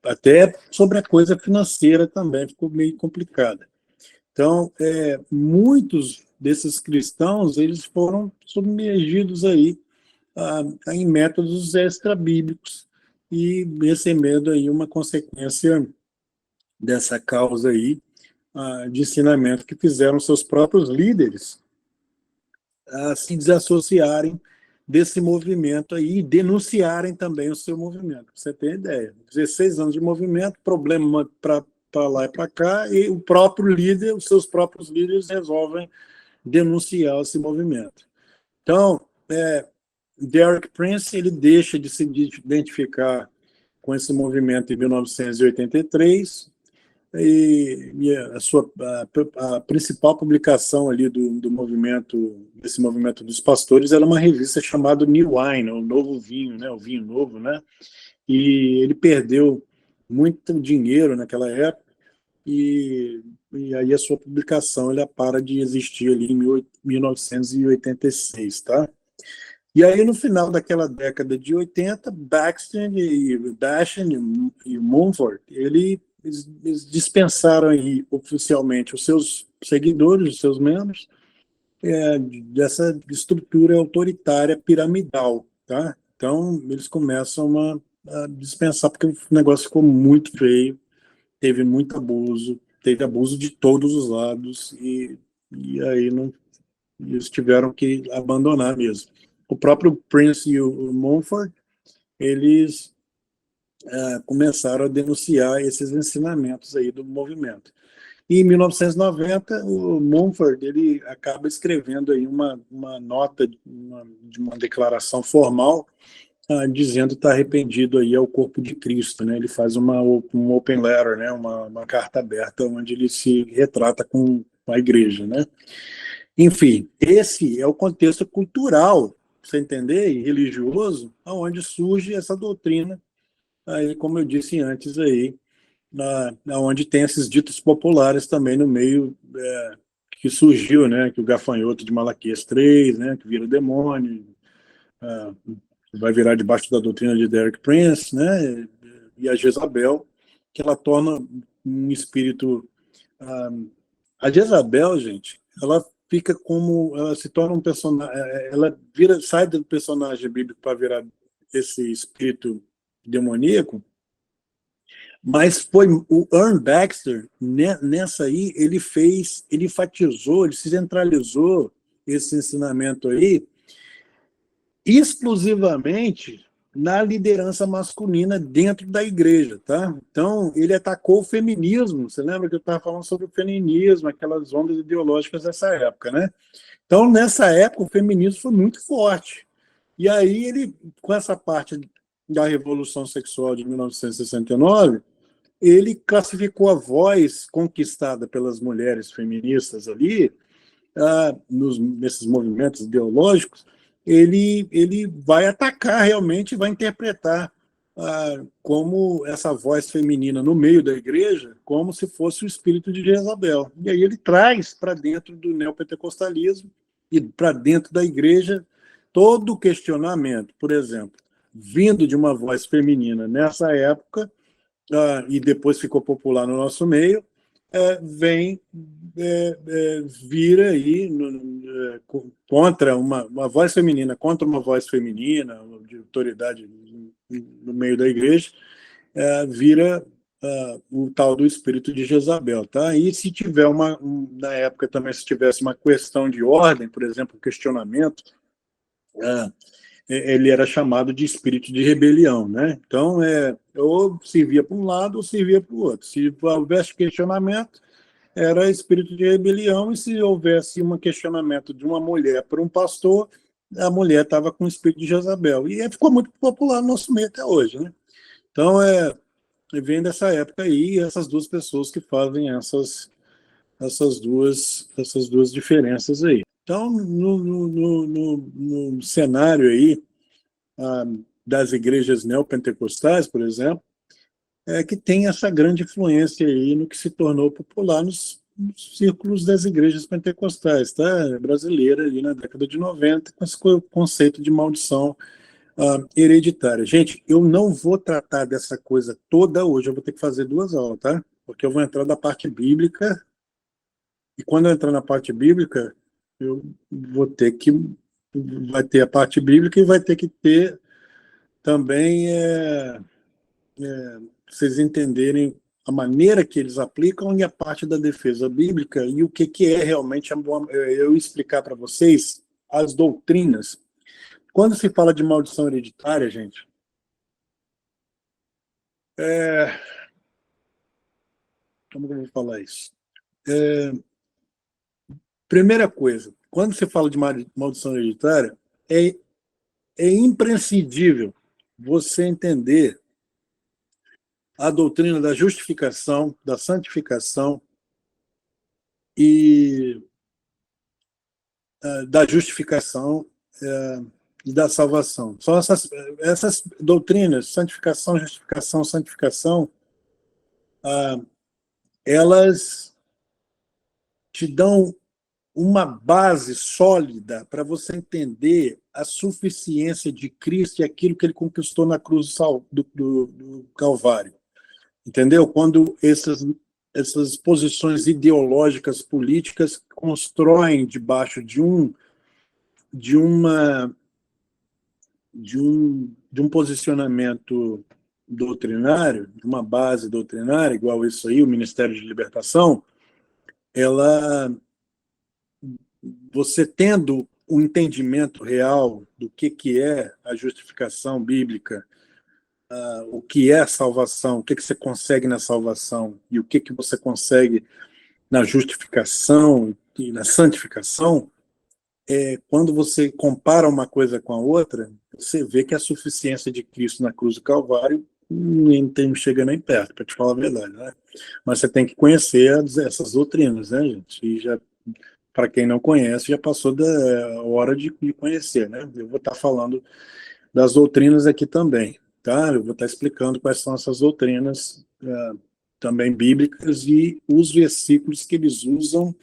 Até sobre a coisa financeira também ficou meio complicada. Então, muitos desses cristãos, eles foram submergidos aí em métodos extra-bíblicos, e recebendo aí uma consequência dessa causa aí, de ensinamento, que fizeram seus próprios líderes a se desassociarem desse movimento aí e denunciarem também o seu movimento. Você tem ideia. 16 anos de movimento, problema para lá e para cá, e o próprio líder, os seus próprios líderes resolvem denunciar esse movimento. Então, Derek Prince, ele deixa de se identificar com esse movimento em 1983, e a principal publicação ali do movimento, desse movimento dos pastores, era uma revista chamada New Wine, o Novo Vinho, né, o vinho novo, né? E ele perdeu muito dinheiro naquela época, e aí a sua publicação ela para de existir ali em 1986, tá? E aí, no final daquela década de 80, Baxter e Bashan e Mumford, eles dispensaram aí, oficialmente os seus seguidores, os seus membros, dessa estrutura autoritária piramidal, tá? Então, eles começam a dispensar, porque o negócio ficou muito feio, teve abuso de todos os lados, e aí não, eles tiveram que abandonar mesmo. O próprio Prince e o Mumford, eles começaram a denunciar esses ensinamentos aí do movimento. E em 1990, o Mumford ele acaba escrevendo aí uma nota, de uma declaração formal, dizendo que está arrependido aí ao corpo de Cristo, né? Ele faz um open letter, né? Uma carta aberta, onde ele se retrata com a igreja, né? Enfim, esse é o contexto cultural, você entender, e religioso, aonde surge essa doutrina, aí, como eu disse antes, aí, onde tem esses ditos populares também no meio, que surgiu, né, que o gafanhoto de Malaquias 3, né, que vira demônio, vai virar debaixo da doutrina de Derek Prince, né, e a Jezabel, que ela torna um espírito... A Jezabel, gente, ela se torna um personagem, ela sai do personagem bíblico para virar esse espírito demoníaco, mas foi o Ern Baxter, nessa aí, ele enfatizou, ele se centralizou esse ensinamento aí, exclusivamente na liderança masculina dentro da igreja, tá? Então, ele atacou o feminismo. Você lembra que eu estava falando sobre o feminismo, aquelas ondas ideológicas dessa época, né? Então, nessa época, o feminismo foi muito forte. E aí, ele, com essa parte da Revolução Sexual de 1969, ele classificou a voz conquistada pelas mulheres feministas ali, nesses movimentos ideológicos, ele vai atacar realmente, vai interpretar como essa voz feminina no meio da igreja, como se fosse o espírito de Jezabel. E aí ele traz para dentro do neopentecostalismo e para dentro da igreja todo o questionamento, por exemplo, vindo de uma voz feminina nessa época, e depois ficou popular no nosso meio, vira aí contra uma voz feminina, contra uma voz feminina, de autoridade no meio da igreja, vira o tal do espírito de Jezabel, tá? E se tiver na época também, se tivesse uma questão de ordem, por exemplo, um questionamento, ele era chamado de espírito de rebelião, né? Então, ou servia para um lado ou servia para o outro. Se houvesse questionamento, era espírito de rebelião, e se houvesse um questionamento de uma mulher para um pastor, a mulher estava com o espírito de Jezabel. E ficou muito popular no nosso meio até hoje, né? Então, vem dessa época aí, essas duas pessoas que fazem essas duas diferenças aí. Então, no cenário aí, das igrejas neopentecostais, por exemplo, que tem essa grande influência aí no que se tornou popular nos círculos das igrejas pentecostais, tá? Brasileira, ali na década de 90, com esse conceito de maldição hereditária. Gente, eu não vou tratar dessa coisa toda hoje, eu vou ter que fazer 2 aulas, tá? Porque eu vou entrar na parte bíblica, e quando eu entrar na parte bíblica, eu vou ter que... vai ter a parte bíblica e vai ter que ter também... vocês entenderem a maneira que eles aplicam e a parte da defesa bíblica e o que é realmente eu explicar para vocês as doutrinas. Quando se fala de maldição hereditária, gente, como que eu vou falar isso? Primeira coisa, quando se fala de maldição hereditária, é imprescindível você entender a doutrina da justificação, da santificação e da justificação e da salvação. São essas doutrinas, santificação, justificação, santificação, elas te dão uma base sólida para você entender a suficiência de Cristo e aquilo que ele conquistou na cruz do Calvário. Entendeu? Quando essas posições ideológicas, políticas, constroem debaixo de um posicionamento doutrinário, de uma base doutrinária, igual isso aí, o Ministério de Libertação, você tendo um entendimento real do que é a justificação bíblica, o que é a salvação, o que você consegue na salvação e o que você consegue na justificação e na santificação, quando você compara uma coisa com a outra, você vê que a suficiência de Cristo na cruz do Calvário não chega nem perto, para te falar a verdade, né? Mas você tem que conhecer essas doutrinas, né, gente? E já, para quem não conhece, já passou da hora de conhecer, né? Eu vou estar falando das doutrinas aqui também, tá? Eu vou estar explicando quais são essas doutrinas também bíblicas e os versículos que eles usam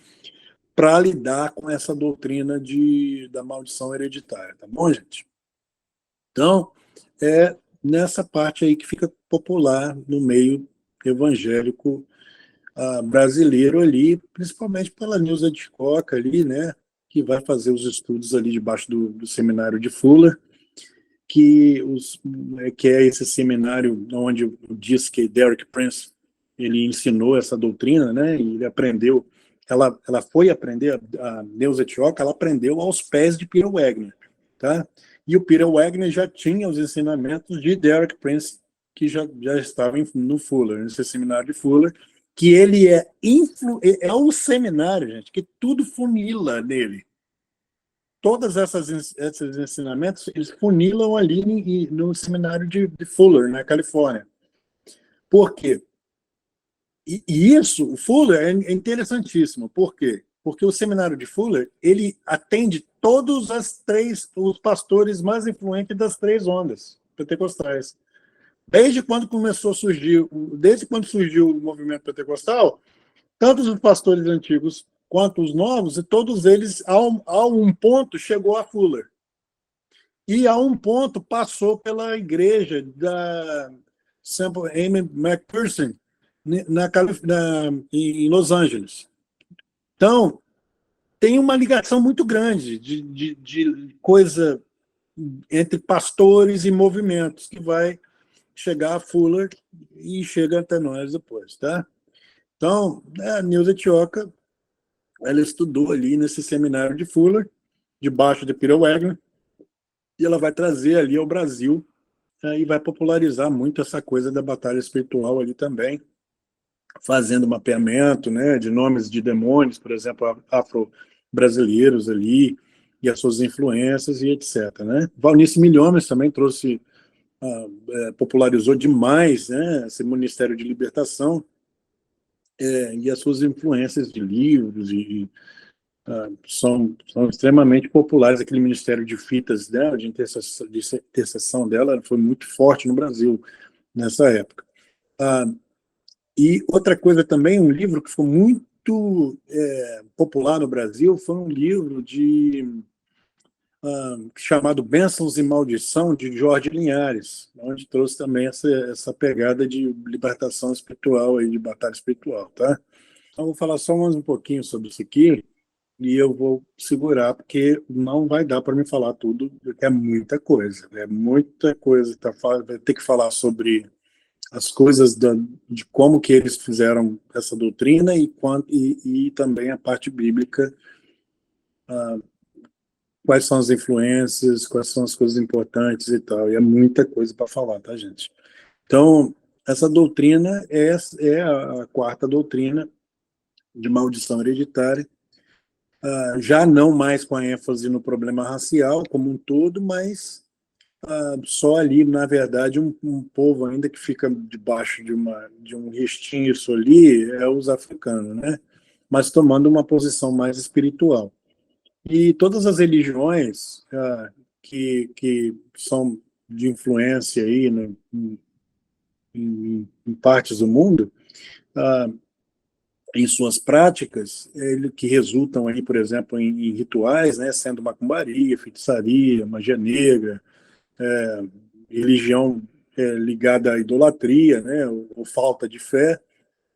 para lidar com essa doutrina da maldição hereditária, tá bom, gente? Então, é nessa parte aí que fica popular no meio evangélico brasileiro ali, principalmente pela Nilza de Coca ali, né, que vai fazer os estudos ali debaixo do seminário de Fuller, que é esse seminário onde diz que Derek Prince ele ensinou essa doutrina, né, e ele aprendeu, ela foi aprender, a Neuza Tioca, ela aprendeu aos pés de Peter Wagner, tá? E o Peter Wagner já tinha os ensinamentos de Derek Prince, que já estava no Fuller, nesse seminário de Fuller, que ele é um seminário, gente, que tudo funila nele. Todas esses ensinamentos, eles funilam ali no seminário de Fuller, na Califórnia. Por quê? E isso, o Fuller é interessantíssimo. Por quê? Porque o seminário de Fuller, ele atende todos os pastores mais influentes das três ondas pentecostais. Desde quando surgiu o movimento pentecostal, tanto os pastores antigos quanto os novos, e todos eles, a um ponto, chegou a Fuller. E a um ponto passou pela igreja da Sample Amy McPherson, em Los Angeles. Então, tem uma ligação muito grande de coisa entre pastores e movimentos que vai chegar a Fuller e chega até nós depois, tá? Então, a Nilza Tioca, ela estudou ali nesse seminário de Fuller, debaixo de Peter Wagner, e ela vai trazer ali ao Brasil e vai popularizar muito essa coisa da batalha espiritual ali também, fazendo mapeamento, né, de nomes de demônios, por exemplo, afro-brasileiros ali, e as suas influências e etc. Né? Valnice Milhomes também trouxe, popularizou demais, né, esse Ministério de Libertação e as suas influências de livros são extremamente populares. Aquele Ministério de Fitas dela, de intercessão dela, foi muito forte no Brasil nessa época. E outra coisa também, um livro que foi muito popular no Brasil, foi um livro chamado Bênçãos e Maldição, de Jorge Linhares, onde trouxe também essa pegada de libertação espiritual, de batalha espiritual. Tá? Então, vou falar só mais um pouquinho sobre isso aqui, e eu vou segurar, porque não vai dar para me falar tudo, porque é muita coisa. Vai ter que falar sobre as coisas de como que eles fizeram essa doutrina e também a parte bíblica, quais são as influências, quais são as coisas importantes e tal. E é muita coisa para falar, tá, gente? Então, essa doutrina é a quarta doutrina de maldição hereditária, já não mais com a ênfase no problema racial como um todo, mas só ali, na verdade, um povo ainda que fica debaixo de um restinho ali é os africanos, né? Mas tomando uma posição mais espiritual. E todas as religiões que são de influência aí em partes do mundo, em suas práticas, que resultam aí, por exemplo, em rituais, né, sendo macumbaria, feitiçaria, magia negra, religião ligada à idolatria, né, ou falta de fé,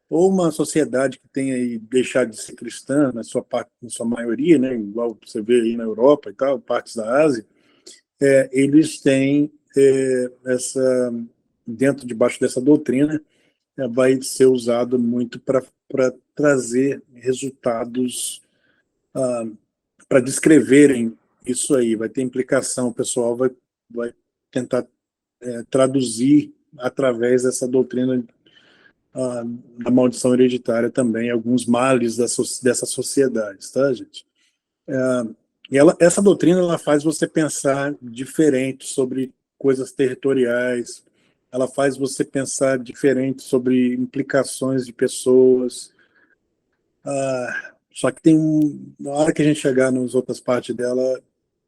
ou uma sociedade que tenha aí deixado de ser cristã na sua maioria, né, igual você vê aí na Europa e tal, partes da Ásia, eles têm debaixo dessa doutrina, vai ser usado muito para trazer resultados, para descreverem isso aí, vai ter implicação, o pessoal vai tentar traduzir através dessa doutrina da maldição hereditária também, alguns males dessas sociedades, tá, gente? Essa doutrina ela faz você pensar diferente sobre coisas territoriais, ela faz você pensar diferente sobre implicações de pessoas. Só que na hora que a gente chegar nas outras partes dela,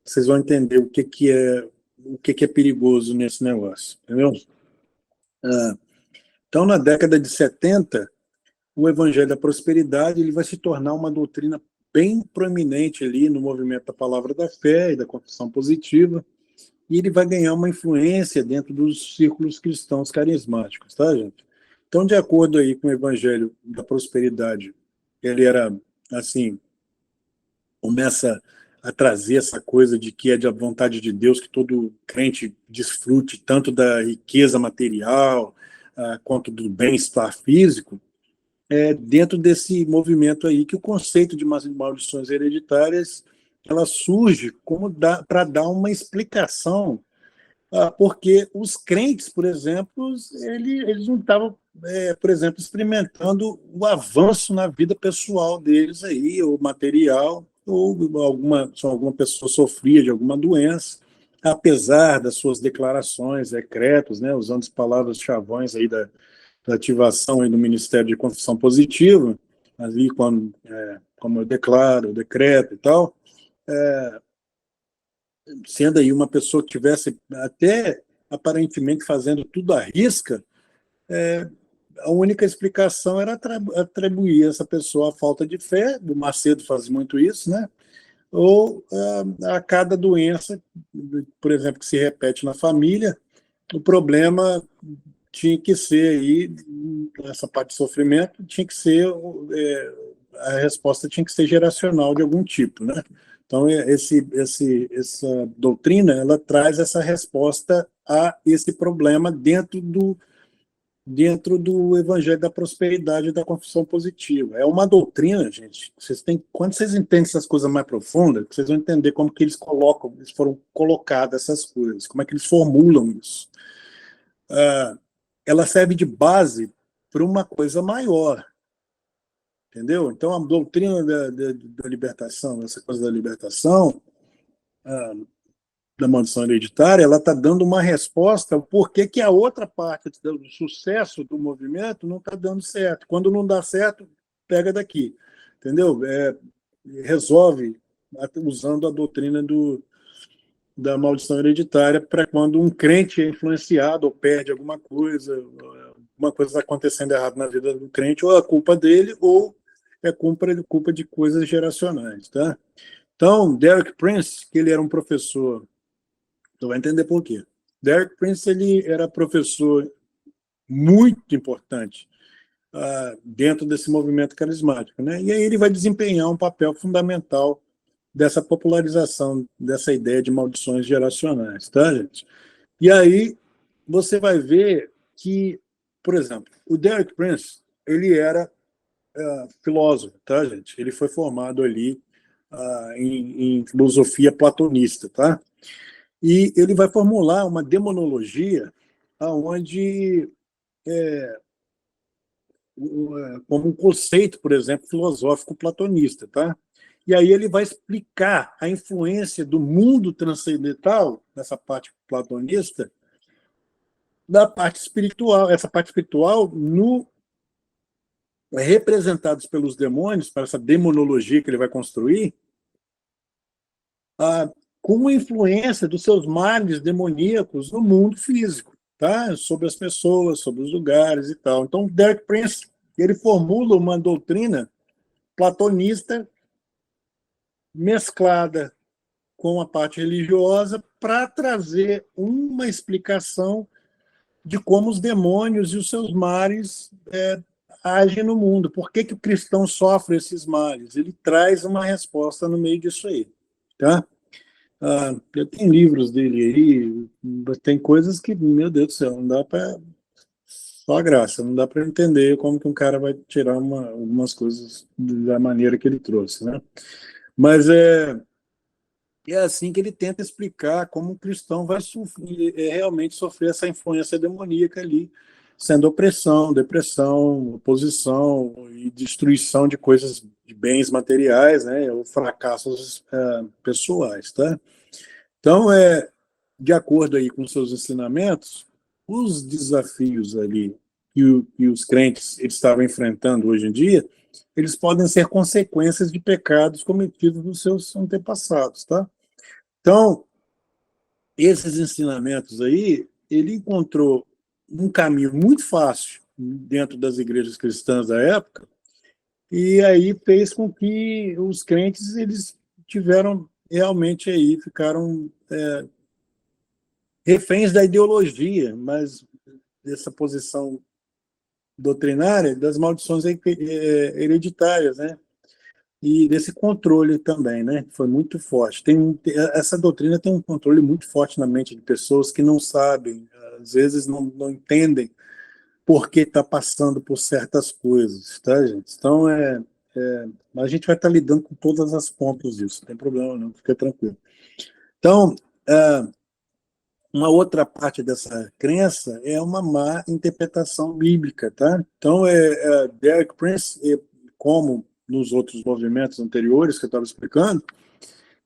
vocês vão entender o que é perigoso nesse negócio, entendeu? Então, na década de 70, o Evangelho da Prosperidade ele vai se tornar uma doutrina bem proeminente ali no movimento da Palavra da Fé e da Confissão Positiva, e ele vai ganhar uma influência dentro dos círculos cristãos carismáticos, tá, gente? Então, de acordo aí com o Evangelho da Prosperidade, ele era, assim, começa a trazer essa coisa de que é da vontade de Deus que todo crente desfrute tanto da riqueza material quanto do bem-estar físico, dentro desse movimento aí que o conceito de maldições hereditárias ela surge como para dar uma explicação, porque os crentes, por exemplo, eles não estavam, por exemplo, experimentando o avanço na vida pessoal deles aí, ou material, ou se alguma pessoa sofria de alguma doença, apesar das suas declarações, decretos, né, usando as palavras chavões aí da ativação aí do Ministério de Confissão Positiva, ali como eu declaro, decreto e tal, sendo aí uma pessoa que tivesse até aparentemente fazendo tudo à risca, a única explicação era atribuir essa pessoa à falta de fé, o Macedo faz muito isso, né? Ou a cada doença, por exemplo, que se repete na família, o problema tinha que ser aí, essa parte de sofrimento, tinha que ser, a resposta tinha que ser geracional de algum tipo, né? Então, essa doutrina, ela traz essa resposta a esse problema dentro do Evangelho da Prosperidade e da Confissão Positiva. É uma doutrina, gente, quando vocês entendem essas coisas mais profundas, vocês vão entender como que eles foram colocadas essas coisas, como é que eles formulam isso. Ela serve de base para uma coisa maior, entendeu? Então, a doutrina da libertação, essa coisa da libertação, da maldição hereditária, ela está dando uma resposta ao porquê que a outra parte do sucesso do movimento não está dando certo. Quando não dá certo, pega daqui, entendeu? Resolve usando a doutrina da maldição hereditária para quando um crente é influenciado ou perde alguma coisa está acontecendo errado na vida do crente, ou é culpa dele, ou é culpa de coisas geracionais, tá? Então, Derek Prince, que ele era um professor, você vai entender por quê. Derek Prince ele era professor muito importante dentro desse movimento carismático, né? E aí ele vai desempenhar um papel fundamental dessa popularização dessa ideia de maldições geracionais, tá, gente? E aí você vai ver que, por exemplo, o Derek Prince, ele era filósofo, tá, gente? Ele foi formado ali em filosofia platonista, tá? E ele vai formular uma demonologia aonde como um conceito, por exemplo, filosófico platonista, tá? E aí ele vai explicar a influência do mundo transcendental, nessa parte platonista, da parte espiritual. Essa parte espiritual representados pelos demônios, para essa demonologia que ele vai construir, com a influência dos seus males demoníacos no mundo físico, tá? Sobre as pessoas, sobre os lugares e tal. Então, Derek Prince, ele formula uma doutrina platonista mesclada com a parte religiosa para trazer uma explicação de como os demônios e os seus males agem no mundo. Por que, que o cristão sofre esses males? Ele traz uma resposta no meio disso aí. Tá? Tem livros dele aí, tem coisas que, meu Deus do céu, não dá para... Só graça, não dá para entender como que um cara vai tirar algumas coisas da maneira que ele trouxe. Né? Mas é assim que ele tenta explicar como o cristão vai realmente sofrer essa influência demoníaca ali, sendo opressão, depressão, oposição e destruição de coisas, de bens materiais, né, ou fracassos pessoais, tá? Então, de acordo aí com seus ensinamentos, os desafios ali que os crentes eles estavam enfrentando hoje em dia, eles podem ser consequências de pecados cometidos nos seus antepassados, tá? Então, esses ensinamentos aí, ele encontrou um caminho muito fácil dentro das igrejas cristãs da época, e aí fez com que os crentes eles tiveram realmente aí, ficaram reféns da ideologia, mas dessa posição doutrinária das maldições hereditárias, né? E desse controle também, né? Foi muito forte. Essa doutrina tem um controle muito forte na mente de pessoas que não sabem, às vezes não entendem por que está passando por certas coisas, tá, gente? Então, a gente vai estar lidando com todas as pontas disso, não tem problema não, fica tranquilo. Então, uma outra parte dessa crença é uma má interpretação bíblica, tá? Então, Derek Prince, como nos outros movimentos anteriores que eu estava explicando,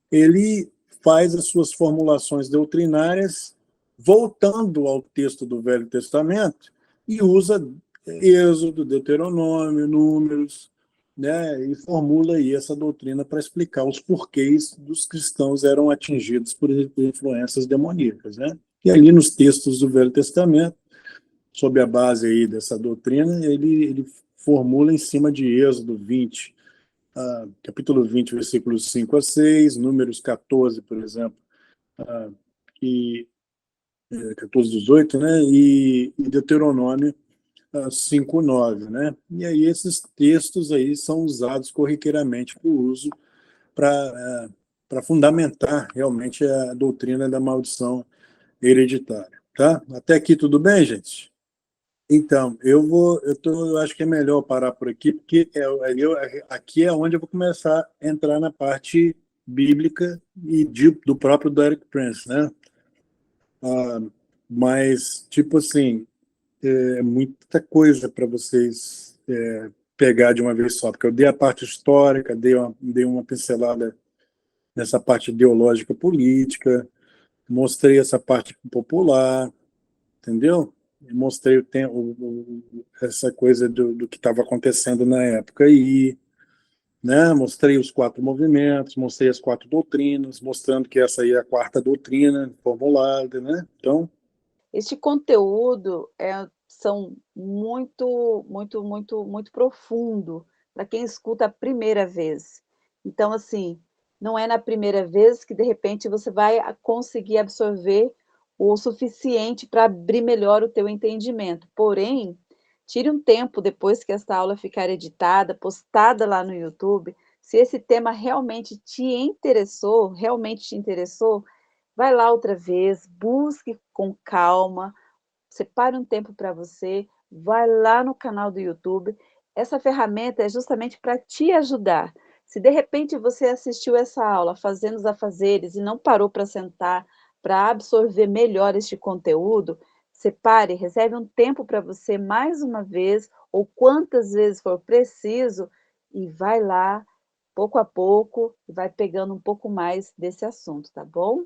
ele faz as suas formulações doutrinárias voltando ao texto do Velho Testamento e usa Êxodo, Deuteronômio, Números, né, e formula aí essa doutrina para explicar os porquês dos cristãos eram atingidos por influências demoníacas, né? E ali nos textos do Velho Testamento, sob a base aí dessa doutrina, ele formula em cima de Êxodo 20, capítulo 20, versículos 5 a 6, Números 14, por exemplo, e 14, 18, né? E Deuteronômio 5, 9, né? E aí esses textos aí são usados corriqueiramente por uso para fundamentar realmente a doutrina da maldição hereditária, tá? Até aqui tudo bem, gente? Então, eu acho que é melhor parar por aqui, porque aqui é onde eu vou começar a entrar na parte bíblica e do próprio Derek Prince, né? Mas, tipo assim, muita coisa para vocês pegar de uma vez só, porque eu dei a parte histórica, dei uma pincelada nessa parte ideológica política, mostrei essa parte popular, entendeu? Mostrei essa coisa do que estava acontecendo na época aí, né? Mostrei os 4 movimentos, mostrei as 4 doutrinas, mostrando que essa aí é a 4ª doutrina formulada, né? Então, este conteúdo são muito profundo para quem escuta a primeira vez. Então, assim, não é na primeira vez que de repente você vai conseguir absorver o suficiente para abrir melhor o teu entendimento. Porém, tire um tempo depois que esta aula ficar editada, postada lá no YouTube. Se esse tema realmente te interessou, vai lá outra vez, busque com calma, separe um tempo para você, vai lá no canal do YouTube. Essa ferramenta é justamente para te ajudar. Se de repente você assistiu essa aula fazendo os afazeres e não parou para sentar, para absorver melhor este conteúdo, separe, reserve um tempo para você mais uma vez, ou quantas vezes for preciso, e vai lá, pouco a pouco, e vai pegando um pouco mais desse assunto, tá bom?